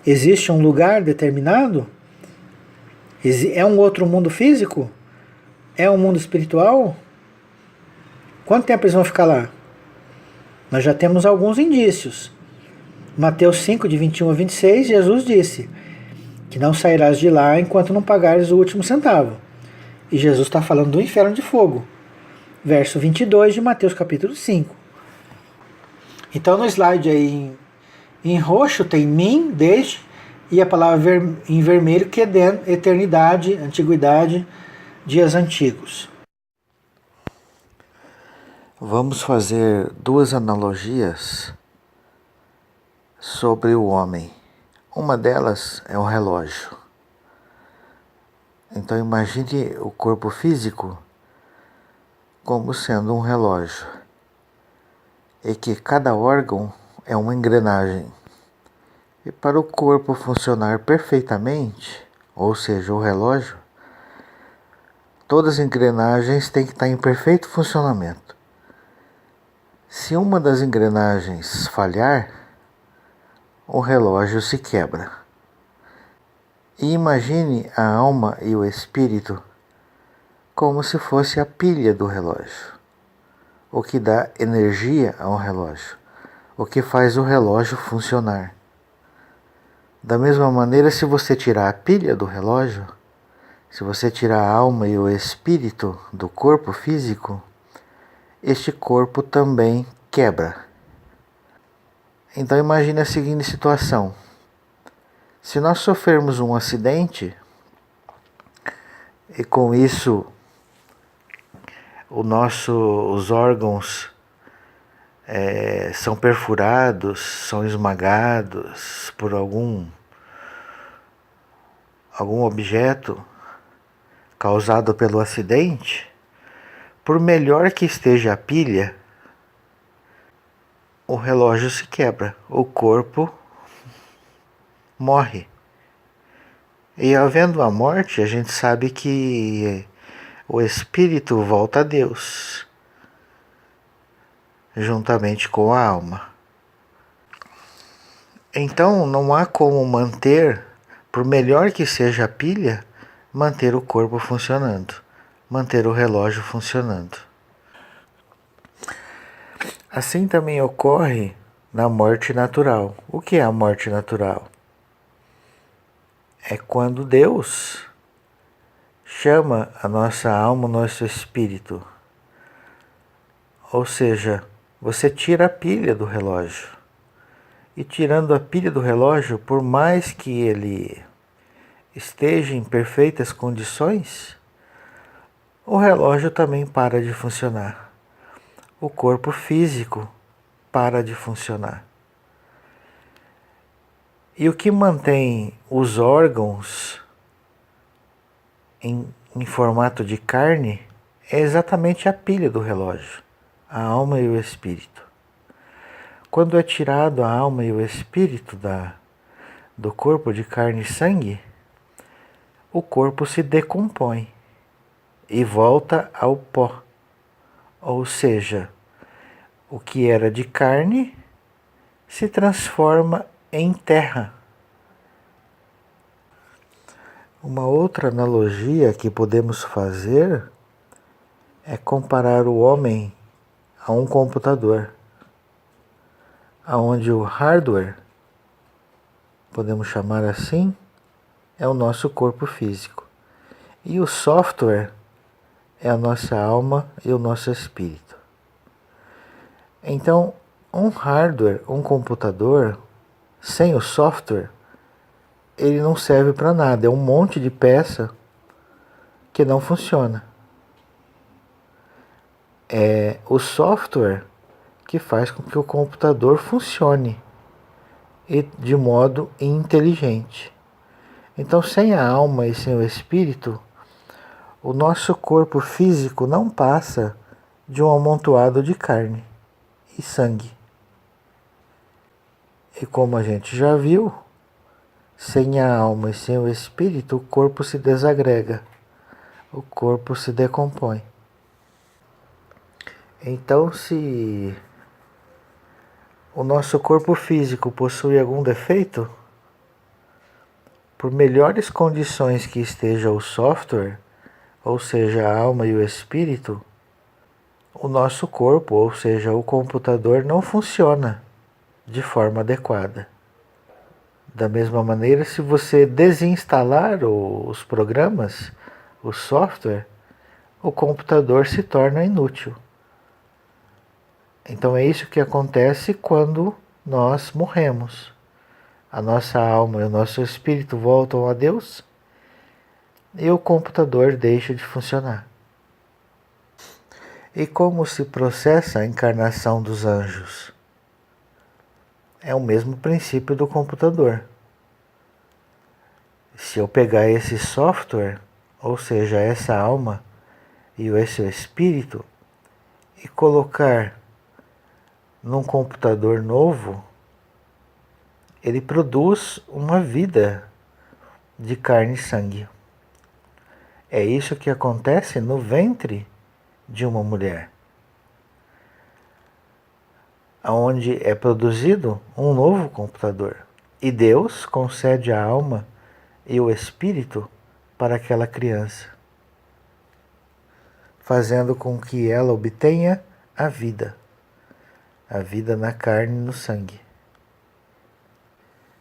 Existe um lugar determinado? É um outro mundo físico? É um mundo espiritual? Quanto tempo eles vão ficar lá? Nós já temos alguns indícios. Mateus 5, de 21 a 26, Jesus disse que não sairás de lá enquanto não pagares o último centavo. E Jesus está falando do inferno de fogo. Verso 22 de Mateus capítulo 5. Então no slide aí em roxo tem mim, desde, e a palavra em vermelho queden, eternidade, antiguidade, dias antigos. Vamos fazer duas analogias sobre o homem. Uma delas é o relógio. Então imagine o corpo físico como sendo um relógio, e que cada órgão é uma engrenagem. E para o corpo funcionar perfeitamente, ou seja, o relógio, todas as engrenagens têm que estar em perfeito funcionamento. Se uma das engrenagens falhar, o relógio se quebra. E imagine a alma e o espírito como se fosse a pilha do relógio, o que dá energia ao relógio, o que faz o relógio funcionar. Da mesma maneira, se você tirar a pilha do relógio, se você tirar a alma e o espírito do corpo físico, este corpo também quebra. Então imagine a seguinte situação. Se nós sofrermos um acidente e com isso os órgãos são perfurados, são esmagados por algum objeto causado pelo acidente, por melhor que esteja a pilha, o relógio se quebra, o corpo morre. E havendo a morte, a gente sabe que o espírito volta a Deus, juntamente com a alma. Então não há como manter, por melhor que seja a pilha, manter o corpo funcionando, manter o relógio funcionando. Assim também ocorre na morte natural. O que é a morte natural? é quando Deus chama a nossa alma, o nosso espírito. Ou seja, você tira a pilha do relógio. E tirando a pilha do relógio, por mais que ele esteja em perfeitas condições, o relógio também para de funcionar. O corpo físico para de funcionar. E o que mantém os órgãos em formato de carne é exatamente a pilha do relógio, a alma e o espírito. Quando é tirado a alma e o espírito do corpo de carne e sangue, o corpo se decompõe e volta ao pó. Ou seja, o que era de carne se transforma em terra. Uma outra analogia que podemos fazer é comparar o homem a um computador, onde o hardware, podemos chamar assim, é o nosso corpo físico e o software é a nossa alma e o nosso espírito. Então, um hardware, um computador, sem o software, ele não serve para nada, é um monte de peça que não funciona. É o software que faz com que o computador funcione e de modo inteligente. Então, sem a alma e sem o espírito, o nosso corpo físico não passa de um amontoado de carne e sangue. E como a gente já viu, sem a alma e sem o espírito, o corpo se desagrega, o corpo se decompõe. Então, se o nosso corpo físico possui algum defeito, por melhores condições que esteja o software, ou seja, a alma e o espírito, o nosso corpo, ou seja, o computador, não funciona de forma adequada. Da mesma maneira, se você desinstalar os programas, o software, o computador se torna inútil. Então é isso que acontece quando nós morremos. A nossa alma e o nosso espírito voltam a Deus e o computador deixa de funcionar. E como se processa a encarnação dos anjos? É o mesmo princípio do computador. Se eu pegar esse software, ou seja, essa alma e esse espírito, e colocar num computador novo, ele produz uma vida de carne e sangue. É isso que acontece no ventre de uma mulher, onde é produzido um novo computador. E Deus concede a alma e o espírito para aquela criança, fazendo com que ela obtenha a vida na carne e no sangue.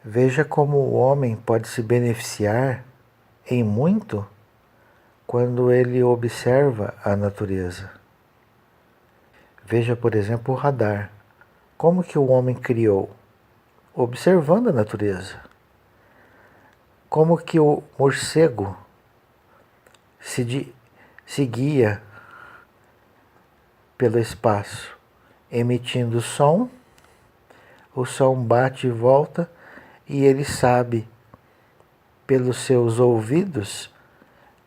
Veja como o homem pode se beneficiar em muito quando ele observa a natureza. Veja, por exemplo, o radar. Como que o homem criou? Observando a natureza. Como que o morcego se guia pelo espaço? Emitindo som, o som bate e volta e ele sabe, pelos seus ouvidos,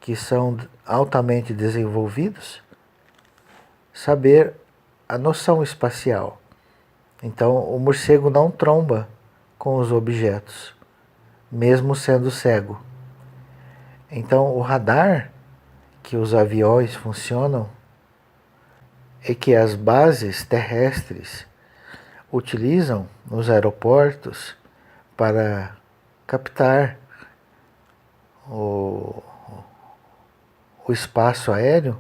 que são altamente desenvolvidos, saber a noção espacial. Então, o morcego não tromba com os objetos, mesmo sendo cego. Então, o radar que os aviões funcionam e que as bases terrestres utilizam nos aeroportos para captar o espaço aéreo,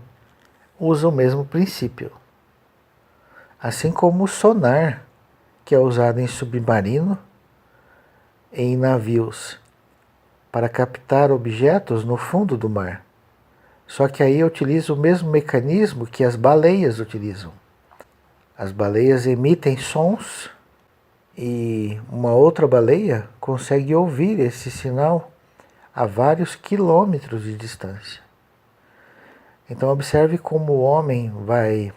usa o mesmo princípio. Assim como o sonar, que é usado em submarino e em navios. para captar objetos no fundo do mar. Só que aí utiliza o mesmo mecanismo que as baleias utilizam. As baleias emitem sons e uma outra baleia consegue ouvir esse sinal a vários quilômetros de distância. Então observe como o homem vai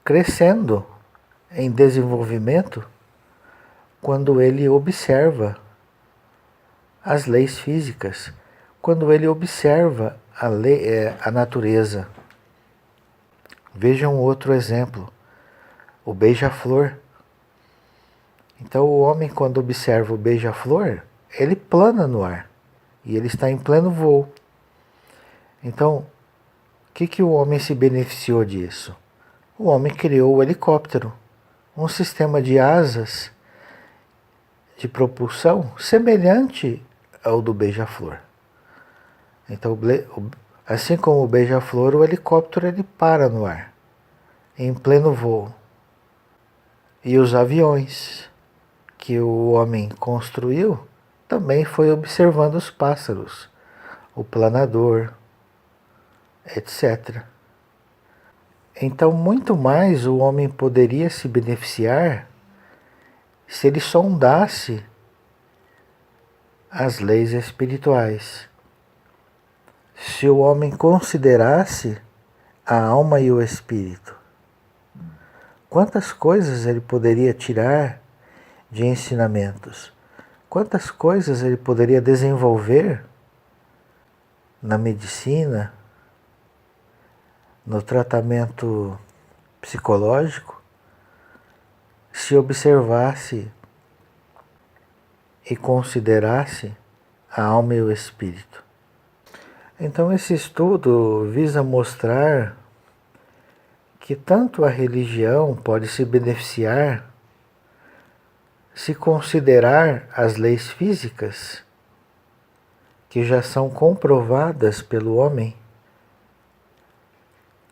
crescendo em desenvolvimento quando ele observa as leis físicas, quando ele observa a natureza. Vejam outro exemplo, o beija-flor. Então o homem, quando observa o beija-flor, ele plana no ar e ele está em pleno voo. Então, o que o homem se beneficiou disso? O homem criou o helicóptero, um sistema de asas de propulsão semelhante ao do beija-flor. Então, assim como o beija-flor, o helicóptero ele para no ar, em pleno voo. E os aviões que o homem construiu também foi observando os pássaros, o planador, etc. Então, muito mais o homem poderia se beneficiar se ele sondasse as leis espirituais. Se o homem considerasse a alma e o espírito, quantas coisas ele poderia tirar de ensinamentos, quantas coisas ele poderia desenvolver na medicina, no tratamento psicológico, se observasse e considerasse a alma e o espírito. Então esse estudo visa mostrar que tanto a religião pode se beneficiar se considerar as leis físicas, que já são comprovadas pelo homem,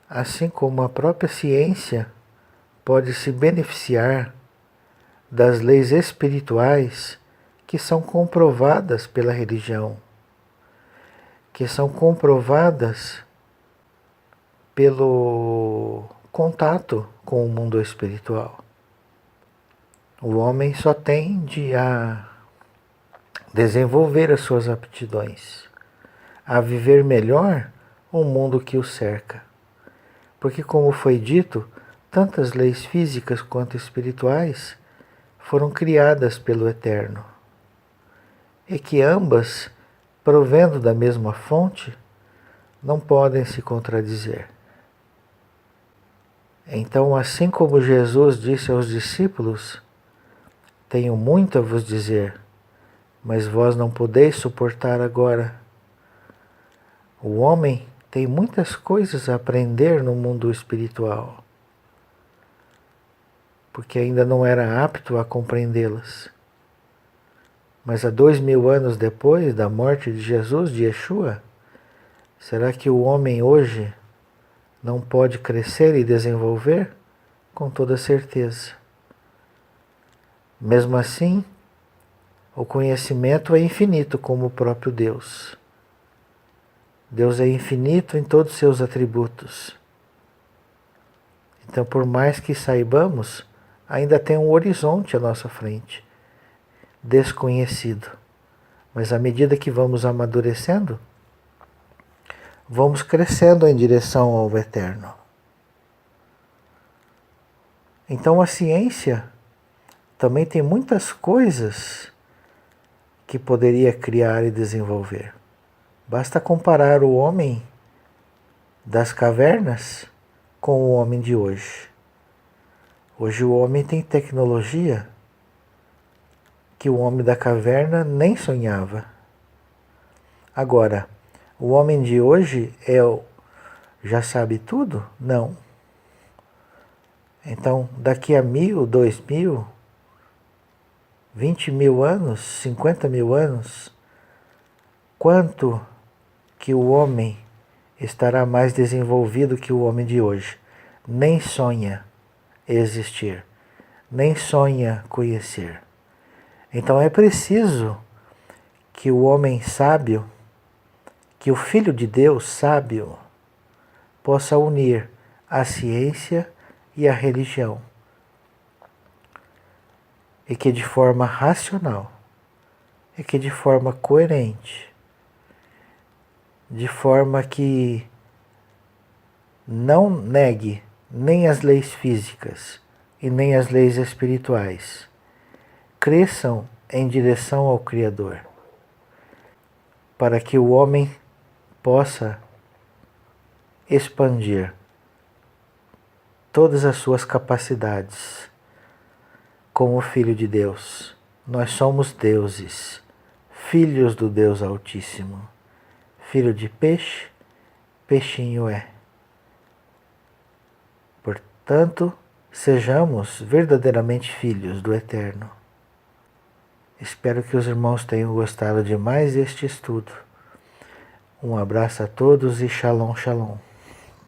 assim como a própria ciência pode se beneficiar das leis espirituais que são comprovadas pela religião, que são comprovadas pelo contato com o mundo espiritual. O homem só tende a desenvolver as suas aptidões, a viver melhor o mundo que o cerca. Porque, como foi dito, tantas leis físicas quanto espirituais foram criadas pelo Eterno, e que ambas, provendo da mesma fonte, não podem se contradizer. Então, assim como Jesus disse aos discípulos: tenho muito a vos dizer, mas vós não podeis suportar agora. O homem tem muitas coisas a aprender no mundo espiritual, porque ainda não era apto a compreendê-las. Mas há 2000 anos depois da morte de Jesus, de Yeshua, será que o homem hoje não pode crescer e desenvolver? Com toda certeza. Mesmo assim, o conhecimento é infinito como o próprio Deus. Deus é infinito em todos os seus atributos. Então, por mais que saibamos, ainda tem um horizonte à nossa frente, desconhecido. Mas à medida que vamos amadurecendo, vamos crescendo em direção ao Eterno. Então a ciência também tem muitas coisas que poderia criar e desenvolver. Basta comparar o homem das cavernas com o homem de hoje. Hoje o homem tem tecnologia que o homem da caverna nem sonhava. Agora, o homem de hoje já sabe tudo? Não. Então, daqui a 1000, 2000, 20.000 anos, 50.000 anos, quanto que o homem estará mais desenvolvido que o homem de hoje? Nem sonha existir, nem sonha conhecer. Então é preciso que o homem sábio, que o Filho de Deus sábio, possa unir a ciência e a religião, e que de forma racional, e que de forma coerente, de forma que não negue nem as leis físicas e nem as leis espirituais, cresçam em direção ao Criador, para que o homem possa expandir todas as suas capacidades como Filho de Deus. Nós somos deuses, filhos do Deus Altíssimo. Filho de peixe, peixinho é. Portanto, sejamos verdadeiramente filhos do Eterno. Espero que os irmãos tenham gostado de mais este estudo. Um abraço a todos e Shalom, Shalom.